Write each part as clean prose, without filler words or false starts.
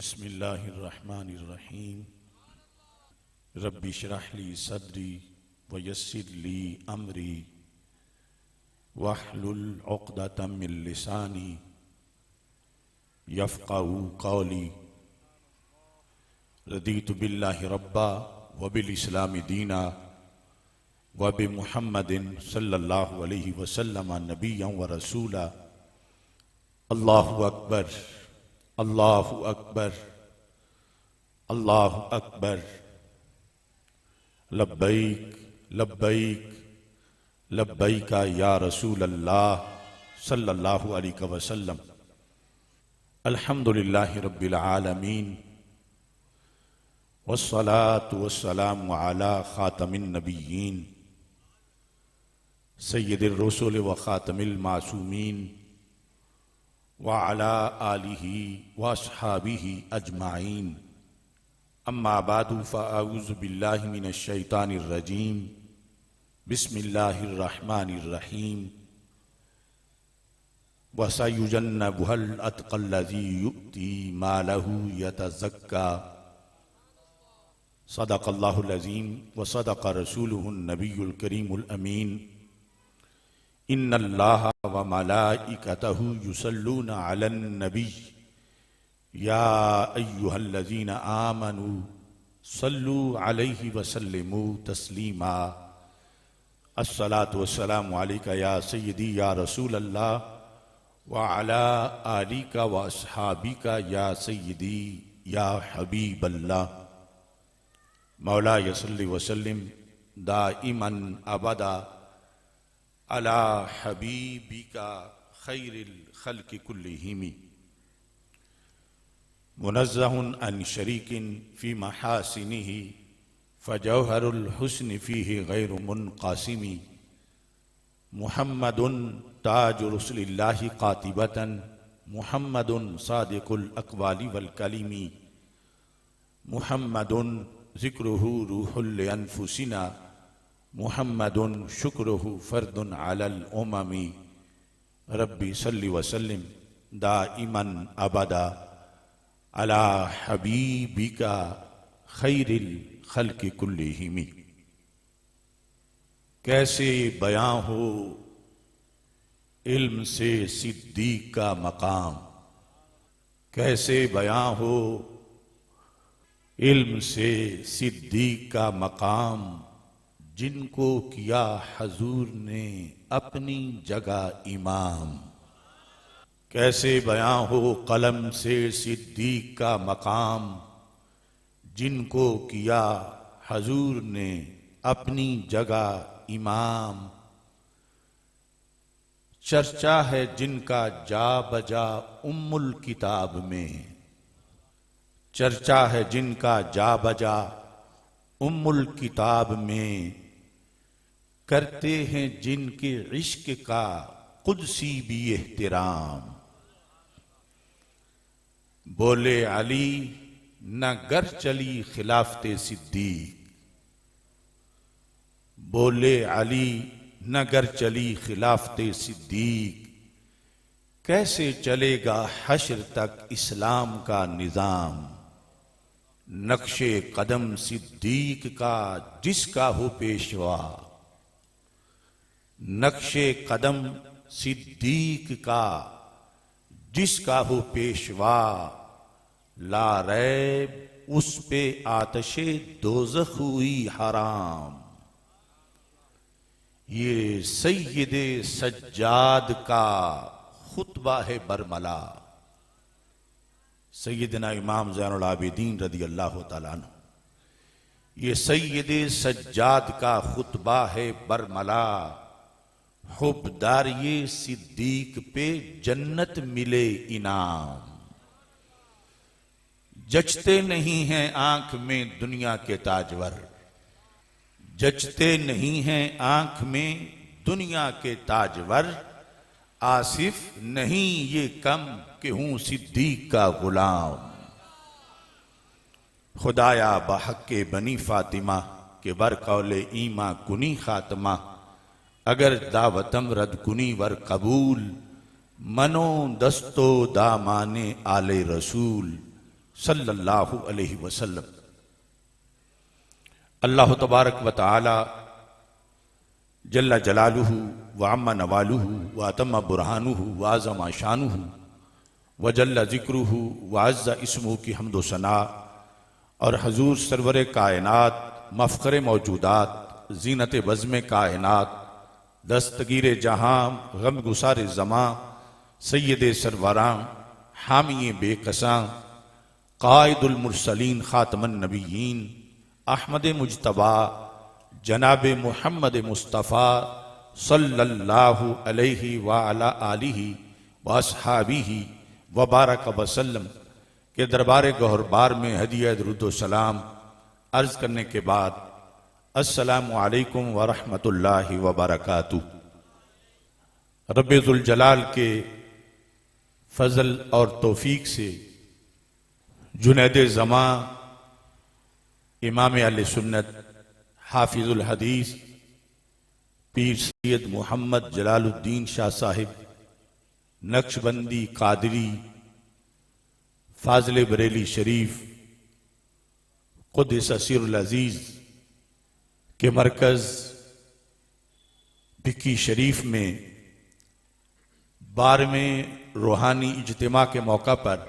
बिस्मिल्लाहिर्रहमानिर्रहीम। रब्बि इश्रह ली सदरी व यस्सिर ली अमरी वहलुल उक़दतम मिन लिसानी यफ़क़हू क़ौली। रदीतु बिल्लाहि रब्बा व बिल इस्लामि दीना व बि मुहम्मदिन सल्लल्लाहु अलैहि वसल्लम नबिय्यन व रसूला। अल्लाहु अकबर, अल्लाहु अकबर, अल्लाहु अकबर। लब्बैक लब्बैक लब्बैका या रसूल अल्लाह सल्लल्लाहु अलैहि वसल्लम। अल्हम्दुलिल्लाहि रब्बिल आलमीन वस्सलातु वस्सलामु अला खातमिन नबिय्यीन सय्यिदिर रुसूल व खातमिल मासूमीन व अला आलिही व अस्हाबिही अजमाइन। अम्मा बादु फ़अऊज़ु बिल्लाहि मिनश शैतानिर रजीम। बिस्मिल्लाहिर रहमानिर रहीम। व सयुजन्नबुहुल अत्क़ल्लज़ी यु'ती मालहु यतज़क्का। सदक़ल्लाहुल अज़ीम व सदक़ रसूलुहुन नबियुल करीमुल अमीन। इन्नल्लाहा व मलाइकतहु युसल्लूना अलन नबी या अय्युहल्लज़ीना आमनू सल्लू अलैहि व सल्लिमू तस्लीमा। अस्सलातु वस्सलामु अलैका या सय्यदी या रसूल अल्लाह व अला आलिका व अस्हाबिका या सय्यदी या हबीब अल्लाह। मौला यसल्लि वसल्लिम दाइमन अबदा अला हबीबिका खैरिल खल्क़ि कुल्लिहिम। मुनज़्ज़हुन अन शरीकिन फ़ी महासिनिही फ़जौहरुल हुस्नि फ़ीहि गैरु मुनक़ासिमी। मुहम्मदुन ताजु रसूलिल्लाहि क़ातिबतन मुहम्मदुन सादिक़ुल अक़वालि वल कलिमी। मुहम्मदुन ज़िक्रुहु रूहुल अनफुसिना मुहम्मदुन शुक्रुहु फ़र्दुन अलल उममी। रब्बि सल्लि वसल्लिम दाइमन अबदा अला हबीबिका खैरिल खल्क़ि कुल्लिहिम। कैसे बयां हो इल्म से सिद्दीक का मकाम, कैसे बयां हो इल्म से सिद्दीक का मकाम। जिनको किया हजूर ने अपनी जगह इमाम। कैसे बयां हो कलम से सिद्दीक का मकाम। जिनको किया हजूर ने अपनी जगह इमाम। चर्चा है जिनका जा बजा उम्मुल किताब में। चर्चा है जिनका जा बजा उम्मुल किताब में। करते हैं जिनके इश्क का कुदसी भी एहतिराम। बोले अली न गर चली खिलाफते सिद्दीक। बोले अली न गर चली खिलाफते सिद्दीक। कैसे चलेगा हश्र तक इस्लाम का निजाम। नक्शे कदम सिद्दीक का जिसका हो पेशवा। नक्शे कदम सिद्दीक का जिसका हो पेशवा। ला रैब उस पे आतशे दोज़ख हुई हराम। ये सय्यदे सज्जाद का खुतबा है बरमला। सैयदना इमाम ज़ैनुल आबिदीन रज़ी अल्लाह तआला अन्हु। ये सय्यदे सज्जाद का खुतबा है बरमला। हुब्बदार ये सिद्दीक पे जन्नत मिले इनाम। जचते नहीं हैं आंख में दुनिया के ताजवर। जचते नहीं हैं आंख में दुनिया के ताजवर। आसिफ नहीं ये कम कि हूं सिद्दीक का गुलाम। खुदाया बहक़्क़े बनी फातिमा के बर कौले ईमा कुनी खातमा। अगर दावतम रद कुनी वर कबूल। मनो दस्तो दामाने आले रसूल। सल्लल्लाहु अलैहि वसल्लम। अल्लाह तबारक व तआला जल्ला जलालुहु व अम्मा नवालुहु व अतम्मा बुरहानुहु व आज़मा शानुहु व जल्ला ज़िक्रुहु व अज़्ज़ा इस्मुहु की हम्दो सना और हजूर सरवर कायनात, मफ़ख़र मौजूदात, ज़ीनत बज़्म कायनात, दस्तगीर जहां, गम गुसार ज़मां, सैयद सरवरां, हामी बेकसां, कायदुल मुरसलीन, ख़ातमुन नबिय्यीन, अहमद मुज्तबा, जनाब मुहम्मद मुस्तफ़ा सल्लल्लाहु अलैहि व अला आलिहि व अस्हाबिहि व बारक वसल्लम के दरबार गौहरबार में हदिया दुरूद व सलाम अर्ज़ करने के बाद अस्सलामु अलैकुम व रहमतुल्लाहि व बरकातुहू। रब्बे ज़ुल जलाल के फजल और तौफीक से जुनैद ज़मां, इमाम अहले सुन्नत, हाफिजुल हदीस, पीर सैयद मोहम्मद जलालुद्दीन शाह साहिब नक्शबंदी कादरी फाज़िल बरेली शरीफ क़ुद्दस सिर्रुल अज़ीज़ के मरकज़ भिक्की शरीफ में 12वें रूहानी इज्तिमा के मौका पर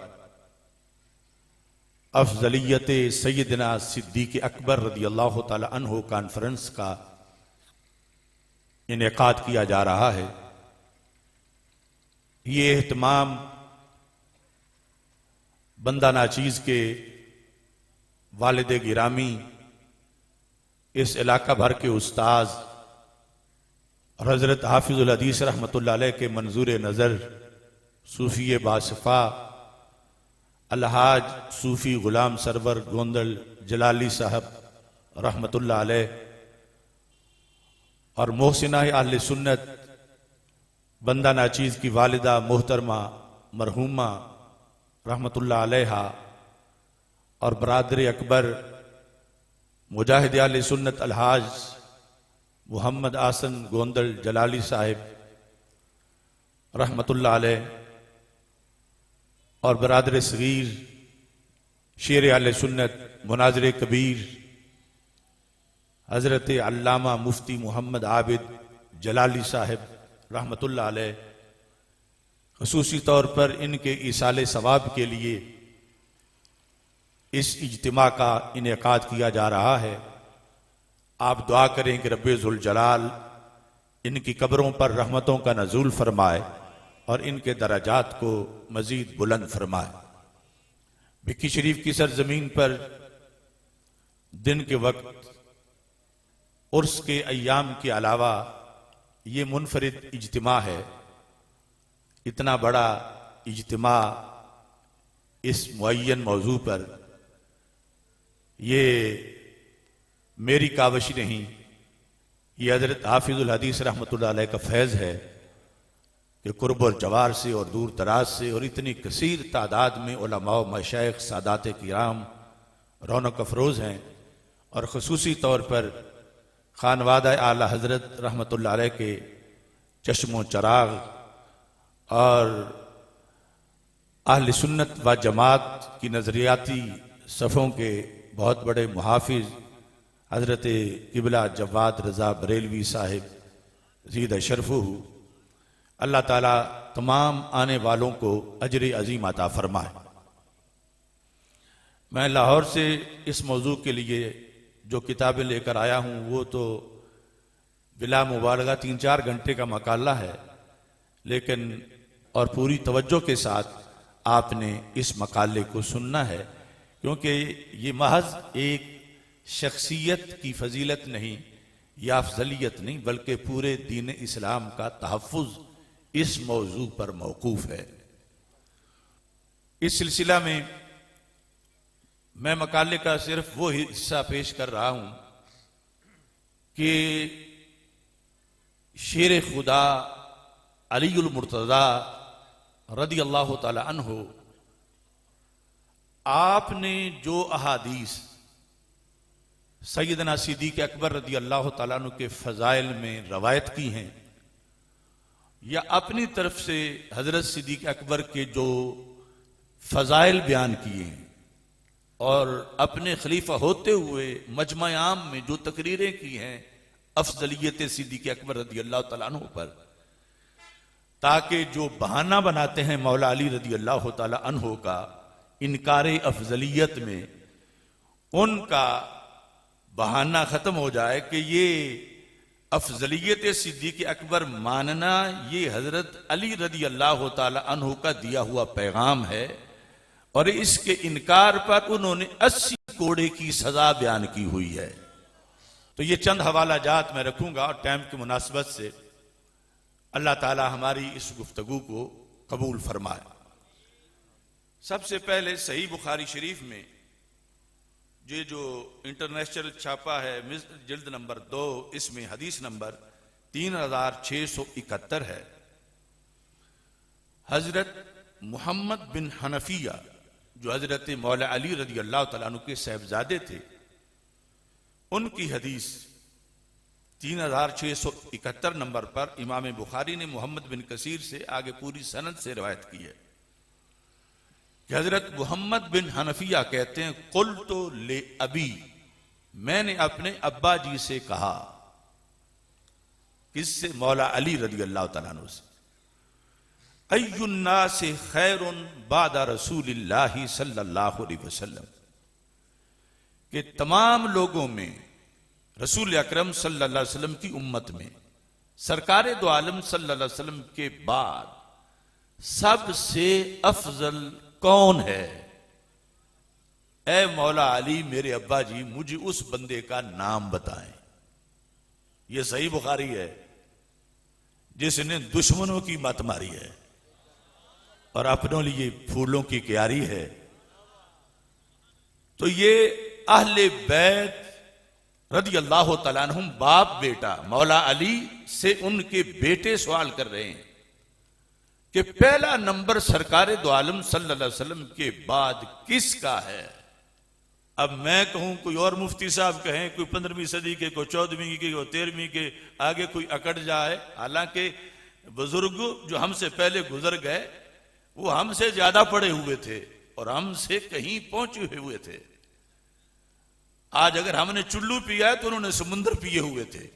अफ़ज़लियत सैयदना सिद्दीक़ अकबर रज़ियल्लाहु ताला अन्हु कॉन्फ्रेंस का इनेकाद किया जा रहा है। ये एहतमाम बंदा नाचीज़ के वालिद गिरामी, इस इलाका भर के उस्ताज और हज़रत हाफिज़ुल हदीस रहमतुल्लाह अलैह के मंजूर नज़र सूफ़ी बासफ़ा अलहाज सूफ़ी गुलाम सरवर गोंदल जलाली साहब रहमतुल्लाह अलैह और मोहसिना अहले सुन्नत बंदा नाचीज़ की वालिदा मोहतरमा मरहूमा रहमतुल्लाह अलैहा और बरादर अकबर मुजाहिद अहले सुन्नत अलहाज मोहम्मद आसन गोंदल जलाली साहिब रहमतुल्लाह अलैह और बरादर सगीर शेर अहले सुन्नत मुनाज़िर कबीर हज़रत अल्लामा मुफ्ती मोहम्मद आबिद जलाली साहिब रहमतुल्लाह अलैह, ख़ुसूसी तौर पर इनके इसाले सवाब के लिए इस इज्तिमा का इनेकाद किया जा रहा है। आप दुआ करें कि रब्बे ज़ुल जलाल इनकी कब्रों पर रहमतों का नज़ूल फरमाए और इनके दराजात को मज़ीद बुलंद फरमाए। भिक्की शरीफ की सरजमीन पर दिन के वक्त उर्स के अय्याम के अलावा ये मुनफरिद इज्तिमा है। इतना बड़ा इज्तिमा इस मुअय्यन मौजू पर, ये मेरी कावशी नहीं, ये हज़रत हाफिज़ुल हदीस रहमतुल्लाह अलैह का फैज़ है कि कुर्ब और जवार से और दूर दराज से और इतनी कसीर तादाद में उलमा व मशाइख सादात किराम रौनक अफरोज़ हैं और ख़ुसूसी तौर पर खानवादा आला हज़रत रहमतुल्लाह अलैह के चश्मो चराग और अहले सुन्नत व जमात की नज़रियाती सफ़ों के बहुत बड़े मुहाफिज हज़रत क़िबला जवाद रज़ा बरेलवी साहिब ज़ीद शरफ़ुहु, अल्लाह ताला तमाम आने वालों को अजर अज़ीम अता फरमाए। मैं लाहौर से इस मौजू के लिए जो किताबें लेकर आया हूँ वो तो बिला मुबालगा 3-4 घंटे का मकाला है, लेकिन और पूरी तवज्जो के साथ आपने इस मकाले को सुनना है, क्योंकि ये महज एक शख्सियत की फजीलत नहीं या अफजलियत नहीं, बल्कि पूरे दीन इस्लाम का तहफ़्फ़ुज़ इस मौजू पर मौकूफ़ है। इस सिलसिला में मैं मकाले का सिर्फ वो हिस्सा पेश कर रहा हूं कि शेर खुदा अलीउल मुर्तज़ा रदी अल्लाह ताला अन्हु आपने जो अहादीस सैयदना सिद्दीक़ अकबर रदी अल्लाह ताला अन्हु के फ़ज़ाइल में रवायत की हैं या अपनी तरफ से हज़रत सिद्दीक़ अकबर के जो फ़ज़ाइल बयान किए हैं और अपने खलीफा होते हुए मजमा आम में जो तकरीरें की हैं अफजलियत सिद्दीक़ अकबर रदी अल्लाह तआला अन्हु पर, ताकि जो बहाना बनाते हैं मौला अली रदी अल्लाह तआला अन्हु का इनकार अफजलियत में, उनका बहाना खत्म हो जाए कि ये अफजलियत सिद्दीक़ अकबर मानना ये हजरत अली रदी अल्लाह तआला अन्हु का दिया हुआ पैगाम है, और इसके इनकार पर उन्होंने 80 कोड़े की सजा बयान की हुई है। तो ये चंद हवाला जात मैं रखूंगा और टाइम की मुनासिबत से अल्लाह ताला हमारी इस गुफ्तगू को कबूल फरमाए। सबसे पहले सही बुखारी शरीफ में ये जो इंटरनेशनल छापा है जिल्द नंबर 2, इसमें हदीस नंबर 3671 है। हजरत मोहम्मद बिन हनफिया जो हजरत मौला अली रदी अल्लाह तआला अन्हु के साहबजादे थे, उनकी हदीस 3671 नंबर पर इमाम बुखारी ने मोहम्मद बिन कसीर से आगे पूरी सनद से रिवायत की है कि हजरत मोहम्मद बिन हनफिया कहते हैं, कुल तो ले अबी, मैंने अपने अब्बा जी से कहा, किससे? मौला अली रदी अल्लाह तआला अन्हु से, अय्युन्नासि खैरुन बादा रसूलिल्लाहि सल्लल्लाहु अलैहि वसल्लम, कि तमाम लोगों में रसूल अकरम सल्लल्लाहु अलैहि वसल्लम की उम्मत में सरकार दो आलम सल्लल्लाहु अलैहि वसल्लम के बाद सबसे अफजल कौन है? ए मौला अली मेरे अब्बा जी, मुझे उस बंदे का नाम बताएं। यह सही बुखारी है जिसने दुश्मनों की मत मारी है और अपनों लिए फूलों की क्यारी है। तो ये अहले बैत रदी अल्लाह तआला अन्हुम बाप बेटा मौला अली से उनके बेटे सवाल कर रहे हैं कि पहला नंबर सरकार दो आलम सल्लल्लाहु अलैहि वसल्लम के बाद किसका है? अब मैं कहूं, कोई और मुफ्ती साहब कहें, कोई 15वीं सदी के, कोई 14वीं के, कोई 13वीं के, आगे कोई अकड़ जाए। हालांकि बुजुर्ग जो हमसे पहले गुजर गए वो हमसे ज्यादा पढ़े हुए थे और हमसे कहीं पहुंचे हुए थे। आज अगर हमने चुल्लू पिया है तो उन्होंने समुद्र पिए हुए थे।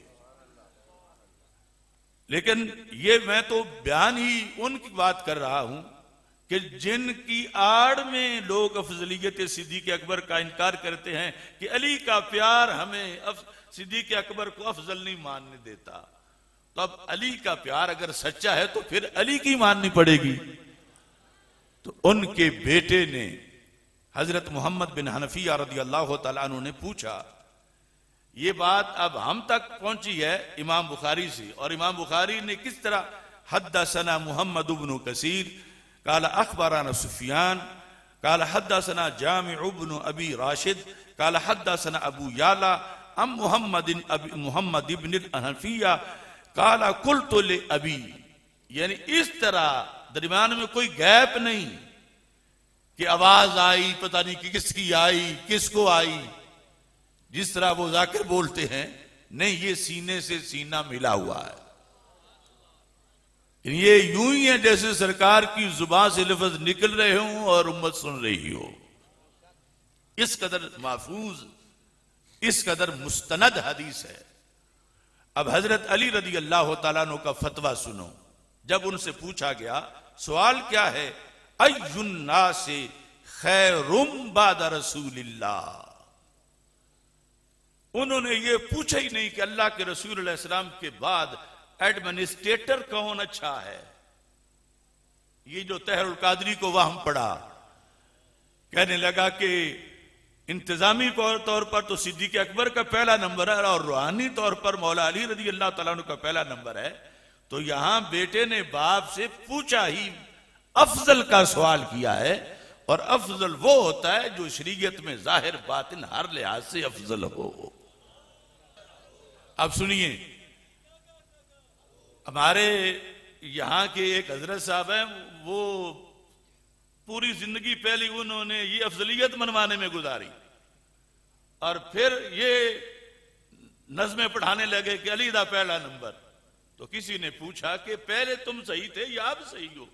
लेकिन ये मैं तो बयान ही उनकी बात कर रहा हूं कि जिनकी आड़ में लोग अफजलियत सिद्दीक़ अकबर का इनकार करते हैं कि अली का प्यार हमें सिद्दीक़ अकबर को अफजल नहीं मानने देता। तो अब अली का प्यार अगर सच्चा है तो फिर अली की माननी पड़ेगी। तो उनके बेटे ने हजरत मोहम्मद बिन हनफिया रदी अल्लाह तआला अन्हु ने पूछा। ये बात अब हम तक पहुंची है इमाम बुखारी से, और इमाम बुखारी ने किस तरह, हद्दसना मोहम्मद इब्न कसीर काला अखबराना सुफियान काला हद्दसना जामि इब्न अबी राशिद काला हद्दसना अबू याला अम मोहम्मद इब्न हनफिया काला कुल्तु ले अबी। यानी इस तरह दरमियान में कोई गैप नहीं कि आवाज आई पता नहीं कि किसकी आई किसको आई, जिस तरह वो जाकिर बोलते हैं। नहीं, ये सीने से सीना मिला हुआ है। ये यूं ही है जैसे सरकार की जुबान से लफ्ज निकल रहे हों और उम्मत सुन रही हो। इस कदर महफूज, इस कदर मुस्तनद हदीस है। अब हजरत अली रदी अल्लाह तआला अन्हु का फतवा सुनो। जब उनसे पूछा गया, सवाल क्या है, अय्युन्नासि खैरुम बादा रसूलिल्लाह, उन्होंने ये पूछा ही नहीं कि अल्लाह के रसूल अलैहि सलाम के बाद एडमिनिस्ट्रेटर कौन अच्छा है। ये जो तहरुल कादरी को वहम पड़ा, कहने लगा कि इंतजामी तौर पर तो सिद्दीक़ अकबर का पहला नंबर है और रूहानी तौर पर मौला अली रदी अल्लाह तआला अन्हु का पहला नंबर है। तो यहां बेटे ने बाप से पूछा ही, अफजल का सवाल किया है। और अफजल वो होता है जो शरीयत में जाहिर बातिन हर लिहाज से अफजल हो। अब सुनिए, हमारे यहां के एक हजरत साहब हैं, वो पूरी जिंदगी पहले उन्होंने ये अफजलियत मनवाने में गुजारी और फिर ये नज़्में पढ़ाने लगे कि अली दा पहला नंबर। तो किसी ने पूछा कि पहले तुम सही थे या अब सही हो?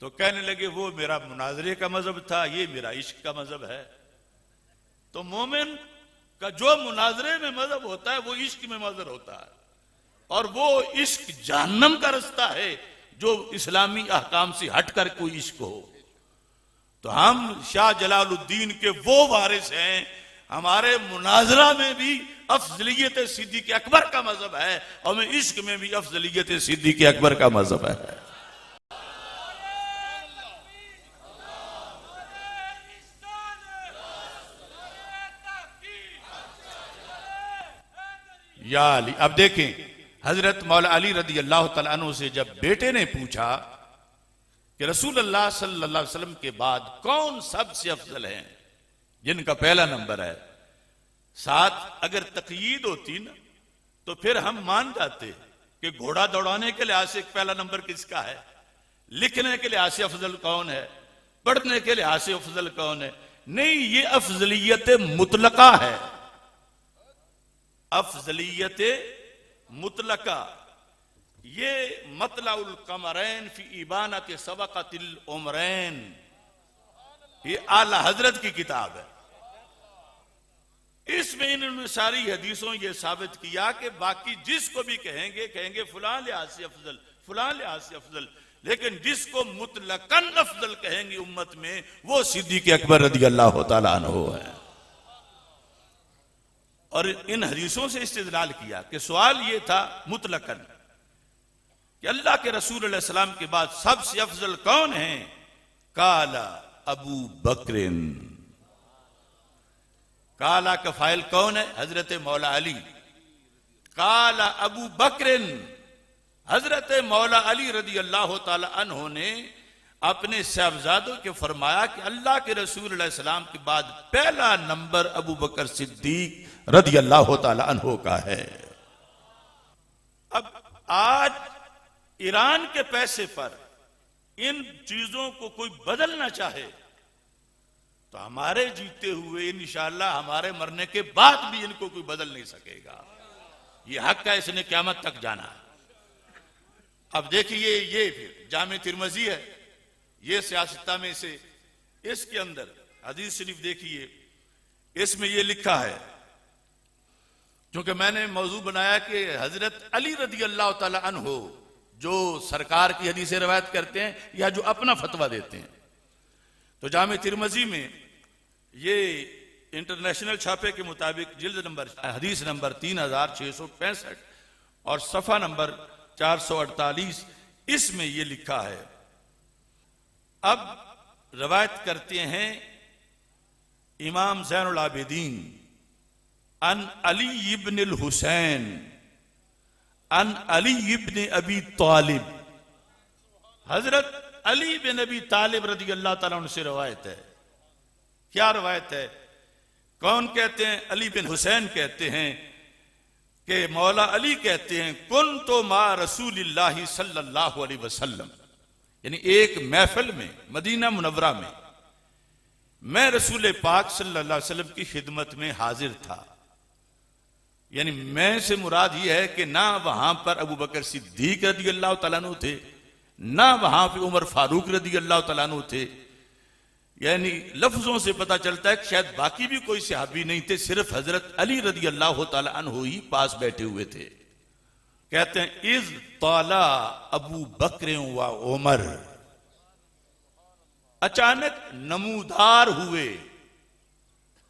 तो कहने लगे वो मेरा मुनाजरे का मजहब था, ये मेरा इश्क का मजहब है। तो मोमिन का जो मुनाजरे में मजहब होता है वो इश्क में मजहर होता है, और वो इश्क जहन्नम का रास्ता है जो इस्लामी अहकाम से हटकर कोई इश्क हो। तो हम शाह जलालुद्दीन के वो वारिस हैं, हमारे मुनाजरा में भी अफजलियत सिद्दीक़ अकबर का मजहब है, और में इश्क में भी अफजलियत सिद्दीक़ अकबर का मजहब है। या अली। अब देखें, हजरत मौला अली रदी अल्लाह तआला अन्हु से जब बेटे ने पूछा कि रसूल अल्लाह सल्लल्लाहु अलैहि वसल्लम के बाद कौन सबसे अफजल है, जिनका पहला नंबर है, साथ अगर तकयीद होती ना तो फिर हम मान जाते कि घोड़ा दौड़ाने के लिहाज से पहला नंबर किसका है, लिखने के लिहाज से अफजल कौन है, पढ़ने के लिहाज से अफजल कौन है। नहीं, ये अफजलियत मुतलका है, अफजलियत मुतलका। ये मतलाउल कमरैन फी इबानत सबक़तिल उमरैन, ये आला हजरत की किताब है। इसमें इन्होंने सारी हदीसों ये साबित किया कि बाकी जिसको भी कहेंगे फलां लिहाज से अफजल, फलां लिहाज से अफजल, लेकिन जिसको मुतलकन अफजल कहेंगे उम्मत में वो सिद्दीक़ अकबर रज़ी अल्लाह तआला अन्हु है। और इन हदीसों से इस्तिदलाल किया कि सवाल ये था मुतलकन कि अल्लाह के रसूल अलैहि सलाम के बाद सबसे अफजल कौन है, काला अबू बकरिन। काला का फाइल कौन है, हजरत मौला अली। काला अबू बकरिन, हजरत मौला अली रदी अल्लाह तआला अन्हु ने अपने साहबजादों के फरमाया कि अल्लाह के रसूल अलैहि सलाम के बाद पहला नंबर अबू बकर सिद्दीक रदी अल्लाह तआला अन्हु का है। अब आज ईरान के पैसे पर इन चीजों को कोई बदलना चाहे तो हमारे जीते हुए इंशाअल्लाह हमारे मरने के बाद भी इनको कोई बदल नहीं सकेगा। ये हक है, इसने क़यामत तक जाना है। अब देखिए, ये फिर जामे तिरमिज़ी है, ये सियासता में से, इसके अंदर हदीस शरीफ देखिए, इसमें ये लिखा है, क्योंकि मैंने मौजू बनाया कि हजरत अली रदी अल्लाह तआला अन्हु जो सरकार की हदीसें रवायत करते हैं या जो अपना फतवा देते हैं, तो जामे तिरमिज़ी में ये इंटरनेशनल छापे के मुताबिक जिल्द नंबर हदीस नंबर 3665 और सफा नंबर 448, इसमें ये लिखा है। अब रवायत करते हैं इमाम ज़ैनुल आबिदीन अन अली इब्न अल हुसैन अन अली इब्न अबी तालिब, हजरत अली बिन अबी तालिब रज़ी अल्लाह तआला अन्हु से रवायत है। क्या रवायत है? कौन कहते हैं? अली बिन हुसैन कहते हैं कि मौला अली कहते हैं कुन तो मा रसूलिल्लाहि सल्लल्लाहु अलैहि वसल्लम, यानी एक महफिल में मदीना मुनव्वरा में मैं रसूल पाक सल्लल्लाहु अलैहि वसल्लम की खिदमत में हाजिर था। यानी मैं से मुराद यह है कि ना वहां पर अबू बकर सिद्दीक रज़ी अल्लाह तआला अन्हु थे, ना वहां पे उमर फारूक रज़ी अल्लाह तआला अन्हु थे। यानी लफ्जों से पता चलता है कि शायद बाकी भी कोई सहाबी नहीं थे, सिर्फ हजरत अली रज़ी अल्लाह तआला अन्हु ही पास बैठे हुए थे। कहते हैं इज ताला अबू बकर व उमर, अचानक नमूदार हुए,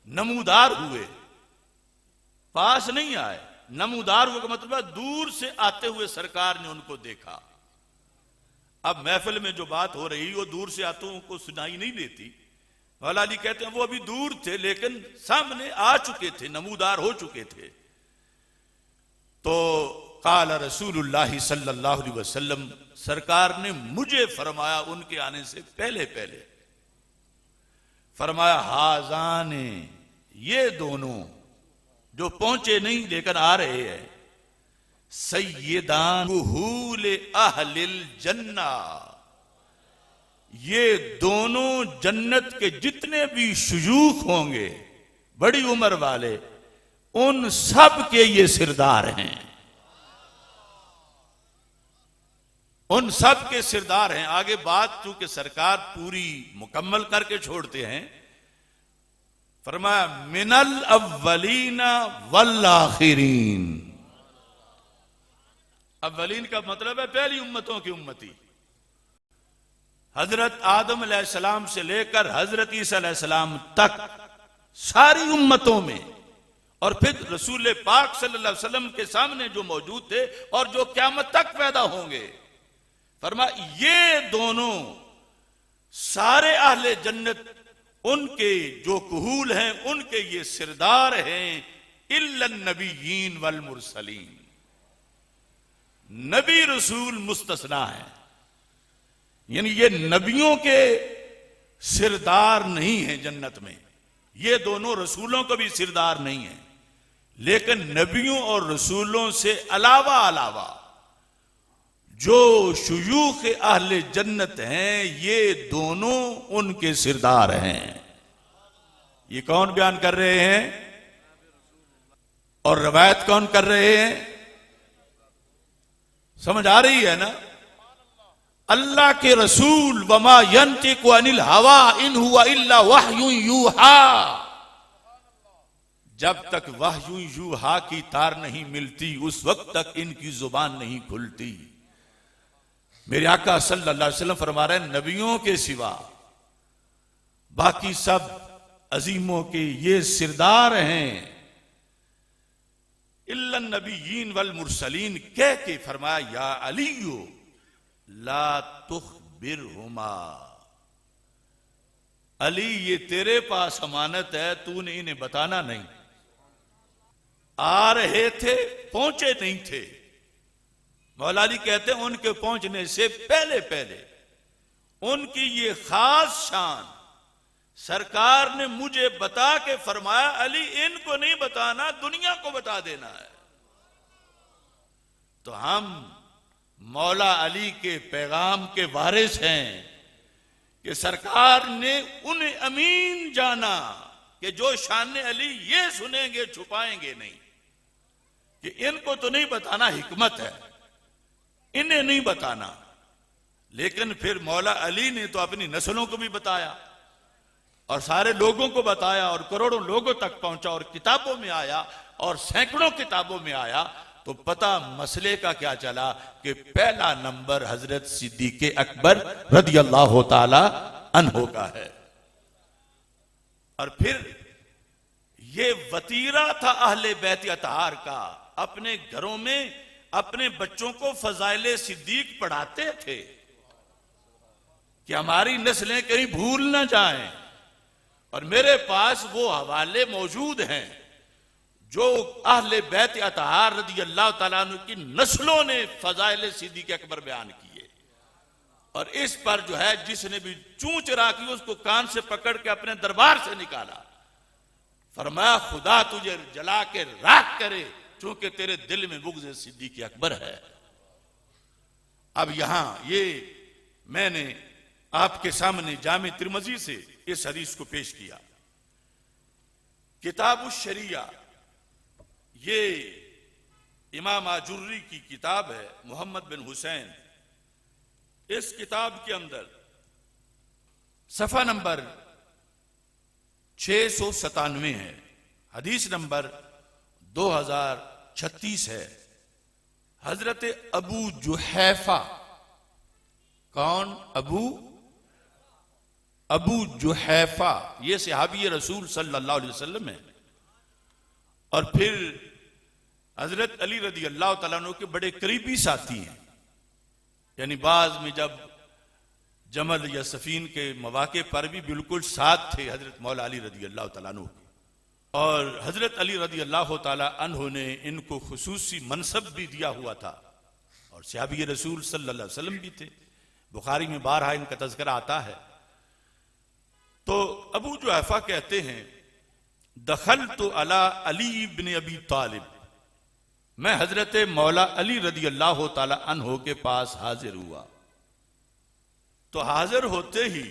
नमूदार हुए, पास नहीं आए। नमूदार हुए का मतलब है दूर से आते हुए सरकार ने उनको देखा। अब महफिल में जो बात हो रही वो दूर से आते को सुनाई नहीं देती। मौला अली कहते हैं वो अभी दूर थे लेकिन सामने आ चुके थे, नमूदार हो चुके थे। तो काला रसूलुल्लाह सल्लल्लाहु अलैहि वसल्लम, सरकार ने मुझे फरमाया उनके आने से पहले पहले, फरमाया हाजाने, ये दोनों जो पहुंचे नहीं लेकर आ रहे हैं, सय्यदान बुहूल अहलिल जन्ना, ये दोनों जन्नत के जितने भी शुयूख होंगे, बड़ी उम्र वाले, उन सब के ये सिरदार हैं, उन सब के सिरदार हैं। आगे बात चूंकि सरकार पूरी मुकम्मल करके छोड़ते हैं फरमाया मिनल अव्वलीना वल आखिरीन। अव्वलीन का मतलब है पहली उम्मतों की उम्मती। हजरत आदम अलैहिस्सलाम से लेकर हजरत ईसा अलैहिस्सलाम तक सारी उम्मतों में, और फिर रसूल पाक सल्लल्लाहु अलैहि वसल्लम के सामने जो मौजूद थे और जो क़यामत तक पैदा होंगे, फरमाया ये दोनों सारे अहले जन्नत उनके जो कुहूल हैं उनके ये सिरदार हैं, इल्लन नबीयीन वल मुरसलीन। नबी रसूल मुस्तस्ना है, यानी ये नबियों के सिरदार नहीं है जन्नत में, ये दोनों रसूलों को भी सिरदार नहीं है, लेकिन नबियों और रसूलों से अलावा जो शुयूख अहले जन्नत हैं ये दोनों उनके सिरदार हैं। ये कौन बयान कर रहे हैं और रवायत कौन कर रहे हैं? समझ आ रही है ना? अल्लाह के रसूल वमा यंतिकु अनिल हवा इन हुवा इल्ला वह्यु यूहा, जब तक वह्यु यूहा की तार नहीं मिलती उस वक्त तक इनकी जुबान नहीं खुलती। मेरे आका सल्लल्लाहु अलैहि वसल्लम फरमा रहे हैं नबियों के सिवा बाकी सब अजीमों के ये सिरदार हैं। इल्लन नबीयीन वल मुरसलीन कह के फरमाया या अलीयो ला तुखबिरहुमा, अली ये तेरे पास अमानत है, तूने इन्हें बताना नहीं। आ रहे थे पहुंचे नहीं थे, मौला अली कहते हैं उनके पहुंचने से पहले पहले उनकी ये खास शान सरकार ने मुझे बता के फरमाया अली इनको नहीं बताना, दुनिया को बता देना है। तो हम मौला अली के पैगाम के वारिस हैं कि सरकार ने उन्हें अमीन जाना कि जो शान अली ये सुनेंगे छुपाएंगे नहीं, कि इनको तो नहीं बताना, हिकमत है इन्हें नहीं बताना। लेकिन फिर मौला अली ने तो अपनी नस्लों को भी बताया और सारे लोगों को बताया और करोड़ों लोगों तक पहुंचा और किताबों में आया और सैकड़ों किताबों में आया। तो पता मसले का क्या चला कि पहला नंबर हजरत सिद्दीक़ अकबर रदियल्लाहु ताला अन्हु का है। और फिर ये वतीरा था अहले बैत अतहार का, अपने घरों में अपने बच्चों को फजाइले सिद्दीक पढ़ाते थे कि हमारी नस्लें कहीं भूल ना जाएं। और मेरे पास वो हवाले मौजूद हैं जो अहले बैत अतहार रज़ियल्लाहु ताला अन्हु की नस्लों ने फजाइले सिद्दीक अकबर बयान किए। और इस पर जो है जिसने भी चूं चरा की उसको कान से पकड़ के अपने दरबार से निकाला, फरमाया खुदा तुझे जला के राख करे चूंकि तेरे दिल में बुग़्ज़ सिद्दीक़ अकबर है। अब यहां ये मैंने आपके सामने जामे तिरमिज़ी से इस हदीस को पेश किया। किताब शरिया ये इमाम आजुर्री की किताब है, मोहम्मद बिन हुसैन। इस किताब के अंदर सफा नंबर 697 है, हदीस नंबर 2036 है। हजरत अबू जुहैफा, कौन? अबू जुहैफा ये सहाबी रसूल सल्लल्लाहु अलैहि वसल्लम है। और फिर हजरत अली रज़ी अल्लाह तआला अन्हु के बड़े करीबी साथी हैं, यानी बाज में जब जमल या सफीन के मौके पर भी बिल्कुल साथ थे हजरत मौला अली रज़ी अल्लाह तआला अन्हु। और हजरत अली रज़ी अल्लाह तआला अन्हु ने इनको खुसूसी मनसब भी दिया हुआ था और सहाबी रसूल सल्लल्लाहु अलैहि वसल्लम भी थे। बुखारी में बारहा इनका तज़किरा आता है। तो अबू जुहैफा कहते हैं दखल तो अला अली इब्न अबी तालिब, मैं हजरत मौला अली रज़ी अल्लाह तआला अन्हु के पास हाजिर हुआ। तो हाजिर होते ही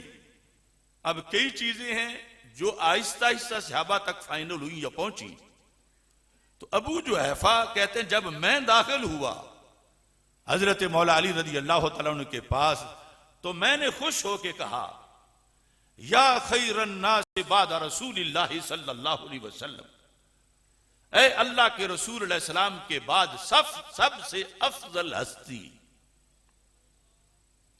अब कई चीजें हैं जो आहिस्ता आहिस्ता सहाबा तक फाइनल हुई या पहुंची। तो अबू जुहैफा कहते हैं जब मैं दाखिल हुआ हजरत मौला अली रज़ी अल्लाह तआला अन्हु के पास, तो मैंने खुश होकर कहा या खैरन नास बाद रसूलिल्लाह सल्लल्लाहु अलैहि वसल्लम, ऐ अल्लाह के रसूल अलैहि सलाम के बाद सबसे अफजल हस्ती।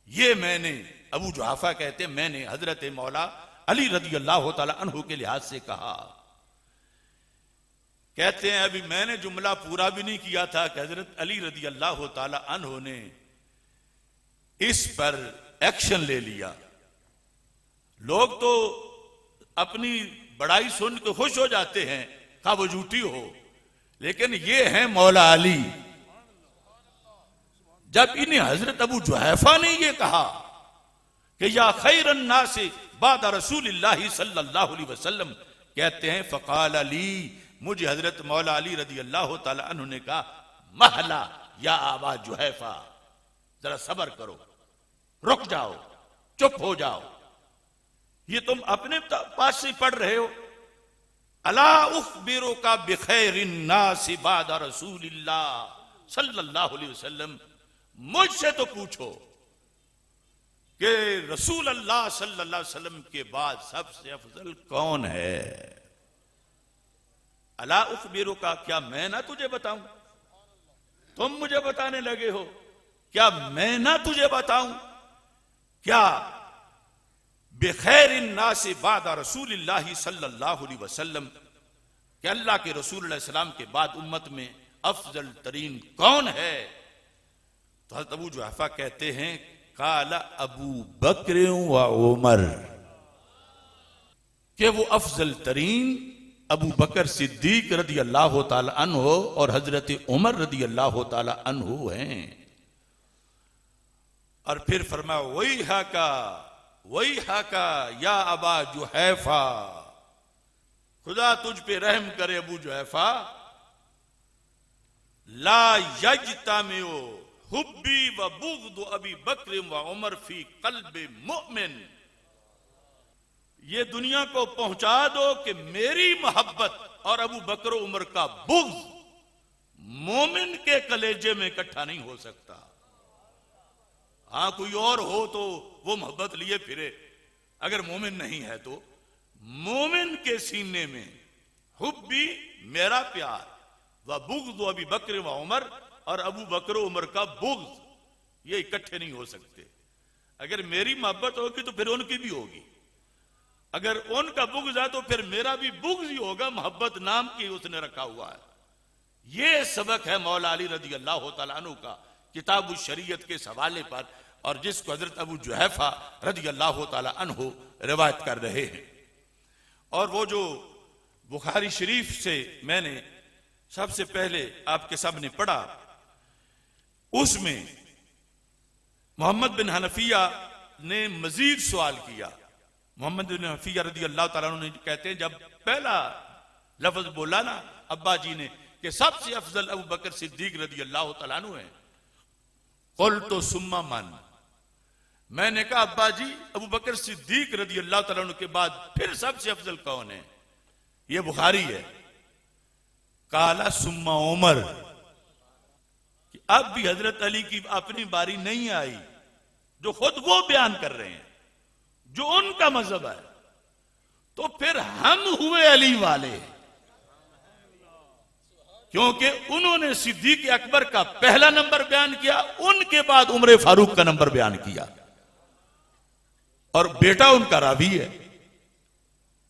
ये मैंने, अबू जुहाफा कहते हैं, मैंने हजरत मौला अली रदी अल्लाह तआला अन्हु के लिहाज से कहा। कहते हैं अभी मैंने जुमला पूरा भी नहीं किया था कि हजरत अली रदी अल्लाह तआला अन्हु ने इस पर एक्शन ले लिया। लोग तो अपनी बड़ाई सुन के खुश हो जाते हैं, का वो झूठी हो, लेकिन ये है मौला अली। जब इन्हें हजरत अबू जुहैफा ने ये कहा कि या खैरन नास बाद रसूलिल्लाह सल्लल्लाहु अलैहि वसल्लम, कहते हैं फ़क़ाल अली, मुझे हजरत मौला अली रदी अल्लाह तआला अन्हु ने कहा, महला या आबा जुहैफा, जरा सब्र करो, रुक जाओ, चुप हो जाओ, ये तुम अपने पास से पढ़ रहे हो। अला उख़बिरुका बिखैरिन नास बाद रसूलिल्लाह सल्लल्लाहु अलैहि वसल्लम, मुझसे तो पूछो कि रसूल अल्लाह सल्लल्लाहु अलैहि वसल्लम के बाद सबसे अफजल कौन है। अला उख़बिरुका, क्या मैं ना तुझे बताऊं? तुम मुझे बताने लगे हो, क्या मैं ना तुझे बताऊं? क्या बिखैरिन नास बाद रसूलिल्लाह सल्लल्लाहु अलैहि वसल्लम, कि अल्लाह के रसूल अलैहि सलाम के बाद उम्मत में अफजल तरीन कौन है? तो हज़रत अबू जुहैफा कहते हैं, काला अबू बकर व उमर, कि वो अफजल तरीन अबू बकर सिद्दीक रदी अल्लाह तआला अन्हु और हजरत उमर रदी अल्लाह तआला अन्हु हैं। और फिर फरमाया, वही हाका या अबा जुहैफा, खुदा तुझ पे रहम करे अबू जुहैफा, ला यज्तमिउ हुब्बी व बुग़्दु अबी बकर व उमर फी क़ल्बि मुमिन, ये दुनिया को पहुंचा दो कि मेरी मोहब्बत और अबू बकर उमर का बुग़्ज़ मोमिन के कलेजे में इकट्ठा नहीं हो सकता। हां कोई और हो तो वो मोहब्बत लिए फिरे, अगर मोमिन नहीं है तो मोमिन के सीने में हुब्बी मेरा प्यार, व बुग़्ज़ अबी बकर व उमर, और अबू बकर उमर का बुग़्ज़, ये इकट्ठे नहीं हो सकते। अगर मेरी मोहब्बत होगी तो फिर उनकी भी होगी, अगर उनका बुग़्ज़ है तो फिर मेरा भी बुग़्ज़ ही होगा। मोहब्बत नाम की उसने रखा हुआ है। ये सबक है मौला अली रदी अल्लाह तआला अन्हु का किताब शरीयत के हवाले पर, और जिसको हजरत अबू जुहैफा रदी अल्लाह तआला अन्हु रिवायत कर रहे हैं। और वो जो बुखारी शरीफ से मैंने सबसे पहले आपके सामने पढ़ा, उसमें मोहम्मद बिन हनफिया ने मजीद सवाल किया। मोहम्मद बिन हनफिया रदी अल्लाह तआला अन्हु ने कहते हैं, जब पहला लफ्ज बोला ना अब्बा जी ने कि सबसे अफजल अबू बकर सिद्दीक रदी अल्लाह तआला अन्हु है, कुल तो सुम्मा मन, मैंने कहा अब्बा जी अबू बकर सिद्दीक रदी अल्लाह तआला अन्हु के बाद फिर सबसे अफजल कौन है? ये बुखारी है। काला सुम्मा उमर, कि अब भी हजरत अली की अपनी बारी नहीं आई, जो खुद वो बयान कर रहे हैं, जो उनका मजहब है, तो फिर हम हुए अली वाले, क्योंकि उन्होंने सिद्दीक अकबर का पहला नंबर बयान किया, उनके बाद उमर फारूक का नंबर बयान किया, और बेटा उनका रावी है।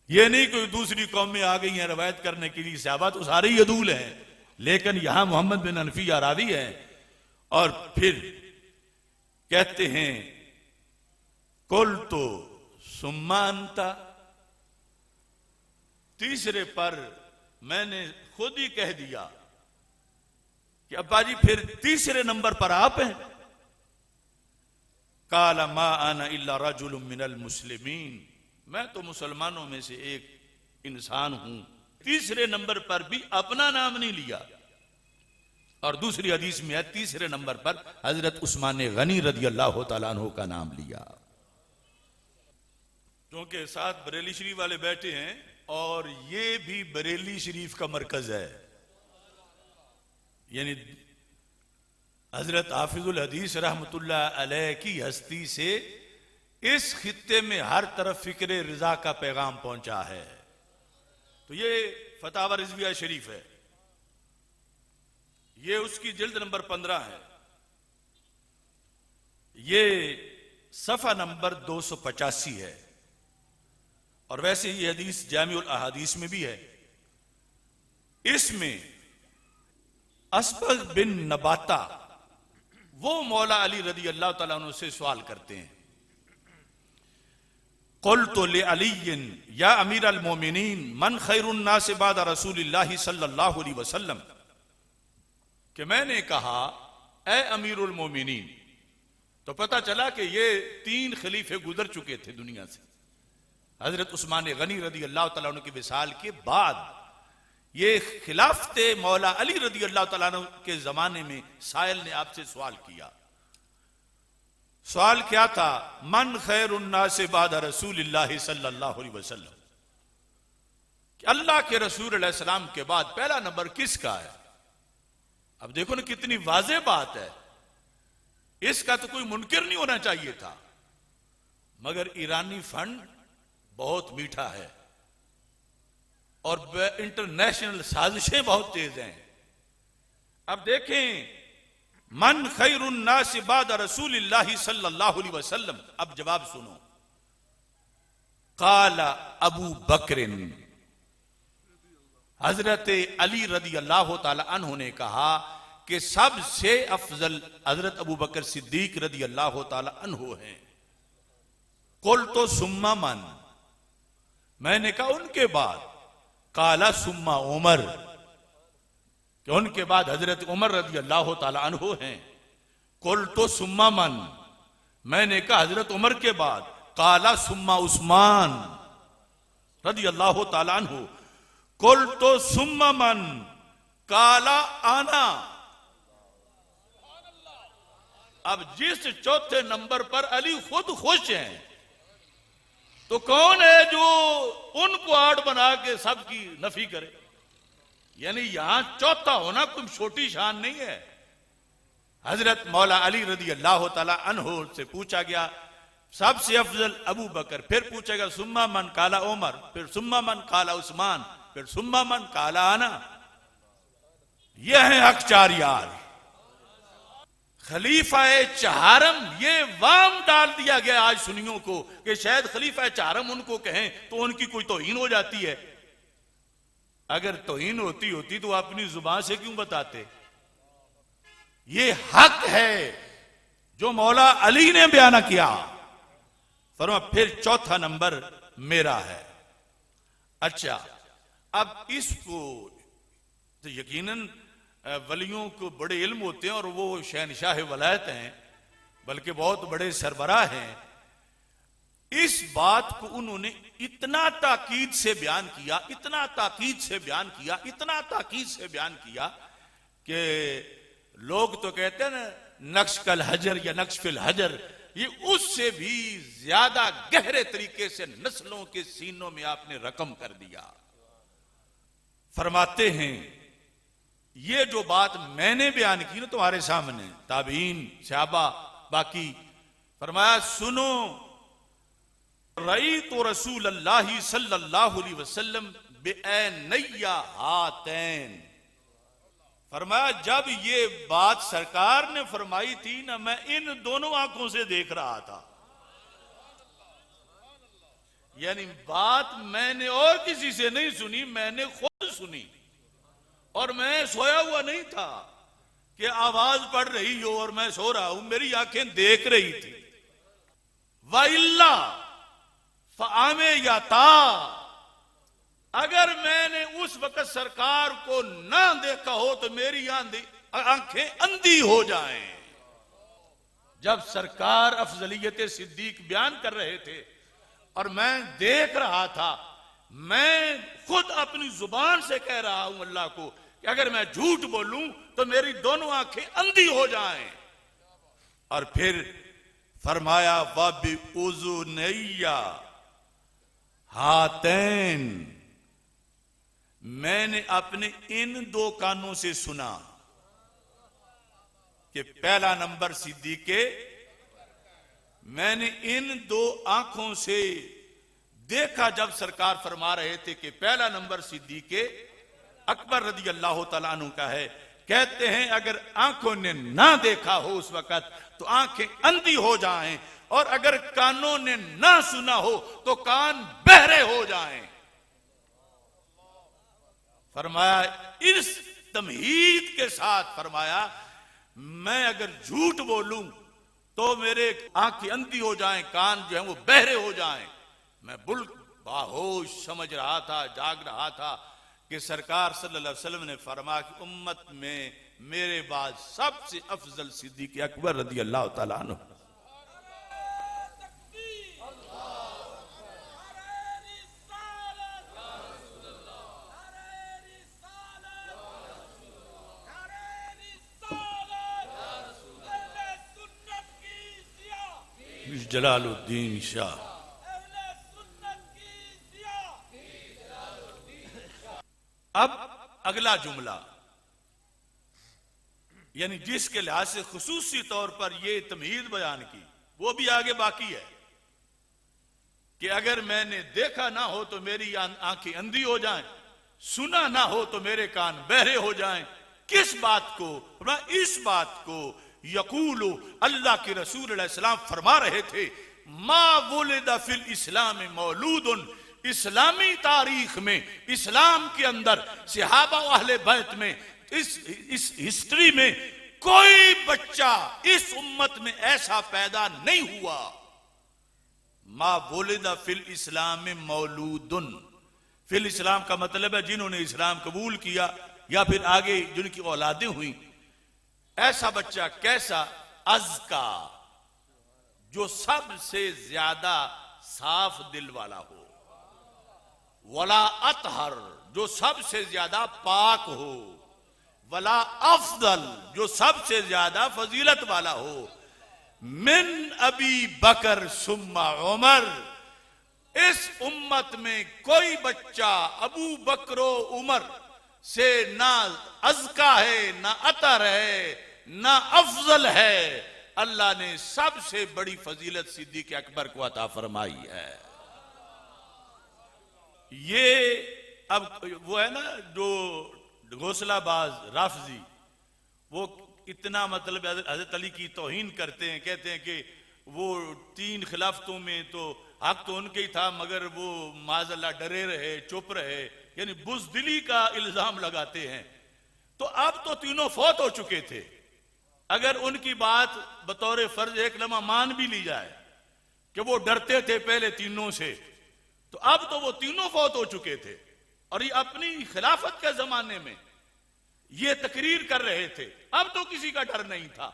ये नहीं कोई दूसरी कौम में आ गई हैं रवायत करने के लिए, सहाबा तो सारे ही अदूल हैं, लेकिन यहां मोहम्मद बिन हनफिया रावी है। और फिर कहते हैं कुल तो सुम्मानता, तीसरे पर मैंने खुद ही कह दिया कि अब्बा जी फिर तीसरे नंबर पर आप हैं। काला मा आना इल्ला रजुलुम मिनल मुस्लिमीन, मैं तो मुसलमानों में से एक इंसान हूं। तीसरे नंबर पर भी अपना नाम नहीं लिया। और दूसरी हदीस में है तीसरे नंबर पर हजरत उस्मान गनी रदी अल्लाह तआला अन्हु का नाम लिया। क्योंकि साथ बरेली शरीफ वाले बैठे हैं और ये भी बरेली शरीफ का मरकज है, यानी हजरत हाफिजुल हदीस रहमतुल्लाह अलैह की हस्ती से इस खित्ते में हर तरफ फिक्र रिजा का पैगाम पहुंचा है। तो ये फतावा रिजविया शरीफ है, ये उसकी जिल्द नंबर 15 है, ये सफा नंबर 285 है। और वैसे ही हदीस जामिउल अहादीस में भी है। इसमें असबग बिन नबाता वो मौला अली रदी अल्लाह तआला अन्हु से सवाल करते हैं, क़ुल्तु लि अलीय्यिन या अमीर अल मोमिनीन मन खैरुन नास बाद रसूलिल्लाह सल्लल्लाहु अलैहि वसल्लम, कि मैंने कहा ए अमीरुल मोमिनीन। तो पता चला कि ये 3 खलीफे गुजर चुके थे दुनिया से। हजरत उस्मान गनी रदी अल्लाह तआला अन्हु की विसाल के बाद ये खिलाफते मौला अली रदी अल्लाह तआला अन्हु के जमाने में साइल ने आपसे सवाल किया। सवाल क्या था? मन खैरुन नास बाद रसूलिल्लाह सल्लल्लाहु अलैहि वसल्लम, कि अल्लाह के रसूल अलैहि सलाम के बाद पहला नंबर किसका है? अब देखो ना कितनी वाज़ेह बात है, इसका तो कोई मुनकिर नहीं होना चाहिए था। मगर ईरानी फंड बहुत मीठा है और इंटरनेशनल साजिशें बहुत तेज हैं। अब देखें, मन खैरुन नास बाद रसूलिल्लाह सल्लल्लाहु अलैहि वसल्लम। अब जवाब सुनो। काला अबू बकरिन, हजरत अली रदी अल्लाह तआला अन्हु ने कहा कि सबसे अफजल हजरत अबू बकर सिद्दीक रदी अल्लाह तआला अन्हु हैं। कुल तो सुम्मा मन, मैंने कहा उनके बाद। काला सुम्मा उमर, कि उनके बाद हजरत उमर रदी अल्लाह तआला अन्हु हैं। कुल तो सुम्मा मन, मैंने कहा हजरत उमर के बाद। काला सुम्मा उस्मान रदी अल्लाह तआला अन्हु। कुल तो सुम्मा मन, काला आना। अब जिस चौथे नंबर पर अली खुद खुश हैं, तो कौन है जो उनको आड़ बना के सबकी नफी करे? यानी यहां चौथा होना कोई छोटी शान नहीं है। हजरत मौला अली रदी अल्लाह तआला अन्हु से पूछा गया सबसे अफजल अबू बकर, फिर पूछा गया सुम्मा मन, काला उमर, फिर सुम्मा मन, काला उस्मान, फिर सुम्मा मन, काला आना। यह है हक चार यार। खलीफा चारम, ये वाम डाल दिया गया आज सुन्नियों को कि शायद खलीफा चारम उनको कहें तो उनकी कोई तौहीन हो जाती है। अगर तौहीन होती तो अपनी जुबान से क्यों बताते? ये हक है जो मौला अली ने बयान किया। फरमा फिर चौथा नंबर मेरा है। अच्छा, अब इसको तो यकीनन वलियों को बड़े इल्म होते हैं और वो शहनशाह वलायत हैं, बल्कि बहुत बड़े सरबराह हैं। इस बात को उन्होंने इतना ताकीद से बयान किया, इतना ताकीद से बयान किया, इतना ताकीद से बयान किया कि लोग तो कहते हैं ना नक्श कल हजर या नक्श फिल हजर, ये उससे भी ज्यादा गहरे तरीके से नस्लों के सीनों में आपने रकम कर दिया। फरमाते हैं ये जो बात मैंने बयान की ना तुम्हारे सामने, ताबीन सहाबा बाकी, फरमाया सुनो, रई तो रसूल अल्लाह सल्लल्लाहु अलैहि वसल्लम बिऐनैया हातैन। फरमाया जब ये बात सरकार ने फरमाई थी ना, मैं इन दोनों आंखों से देख रहा था। यानी बात मैंने और किसी से नहीं सुनी, मैंने खुद सुनी। और मैं सोया हुआ नहीं था कि आवाज पड़ रही हो और मैं सो रहा हूं, मेरी आंखें देख रही थी। वाइल्ला फ़आमे या ता, अगर मैंने उस वक्त सरकार को ना देखा हो तो मेरी आंखें अंधी हो जाएं। जब सरकार अफजलियत सिद्दीक बयान कर रहे थे और मैं देख रहा था, मैं खुद अपनी जुबान से कह रहा हूं अल्लाह को कि अगर मैं झूठ बोलूं तो मेरी दोनों आंखें अंधी हो जाएं। और फिर फरमाया वबी उज़ुनैया हातैन, मैंने अपने इन 2 कानों से सुना कि पहला नंबर सिद्दीक़ मैंने इन दो आंखों से देखा जब सरकार फरमा रहे थे कि पहला नंबर सिद्दीक़ अकबर रदी अल्लाह तआला अन्हु का है। कहते हैं अगर आंखों ने ना देखा हो उस वक्त तो आंखें अंधी हो जाएं, और अगर कानों ने ना सुना हो तो कान बहरे हो जाएं। फरमाया इस तमहीद के साथ, फरमाया मैं अगर झूठ बोलूं तो मेरे आंखें अंधी हो जाएं, कान जो है वो बहरे हो जाएं। मैं बाहोश समझ रहा था, जाग रहा था कि सरकार सल्लल्लाहु अलैहि वसल्लम ने फरमाया कि उम्मत में मेरे बाद सबसे अफजल सिद्दीक़ अकबर रदी अल्लाह तआला अन्हु। जलालुद्दीन शाह। अब अगला जुमला, यानी जिसके लिहाज से खुसूसी तौर पर यह तमहीद बयान की, वो भी आगे बाकी है कि अगर मैंने देखा ना हो तो मेरी आंखें अंधी हो जाएं, सुना ना हो तो मेरे कान बहरे हो जाएं। किस बात को? इस बात को यकूलु, अल्लाह के रसूल अलैहि सलाम फरमा रहे थे, मा वुलिदा फिल इस्लाम मौलूदुन, इस्लामी तारीख में, इस्लाम के अंदर, सहाबा व अहले बैत में, इस हिस्ट्री में कोई बच्चा इस उम्मत में ऐसा पैदा नहीं हुआ। मा वुलिदा फिल इस्लाम मौलूदुन, फिल इस्लाम का मतलब है जिन्होंने इस्लाम कबूल किया या फिर आगे जिनकी औलादें हुई। ऐसा बच्चा कैसा? अज़का, जो सबसे ज्यादा साफ दिल वाला हो, वला अतहर, जो सबसे ज्यादा पाक हो, वला अफदल, जो सबसे ज्यादा फजीलत वाला हो, मिन अबी बकर सुम्मा उमर, इस उम्मत में कोई बच्चा अबू बकरो उमर से ना अज़का है, ना अतर है, ना अफजल है। अल्लाह ने सबसे बड़ी फजीलत सिद्दीक़ अकबर को अता फरमाई है। ये अब वो है ना जो घोसलाबाज राफजी, वो इतना मतलब हजरत अली की तौहीन करते हैं, कहते हैं कि वो 3 खिलाफतों में तो हक तो उनके ही था, मगर वो माज़अल्लाह डरे रहे, चुप रहे, यानी बुज़दिली का इल्जाम लगाते हैं। तो अब तो तीनों फौत हो चुके थे, अगर उनकी बात बतौर फर्ज एक लम्हा मान भी ली जाए कि वो डरते थे पहले तीनों से, तो अब तो वो तीनों फौत हो चुके थे और ये अपनी खिलाफत के जमाने में ये तकरीर कर रहे थे। अब तो किसी का डर नहीं था।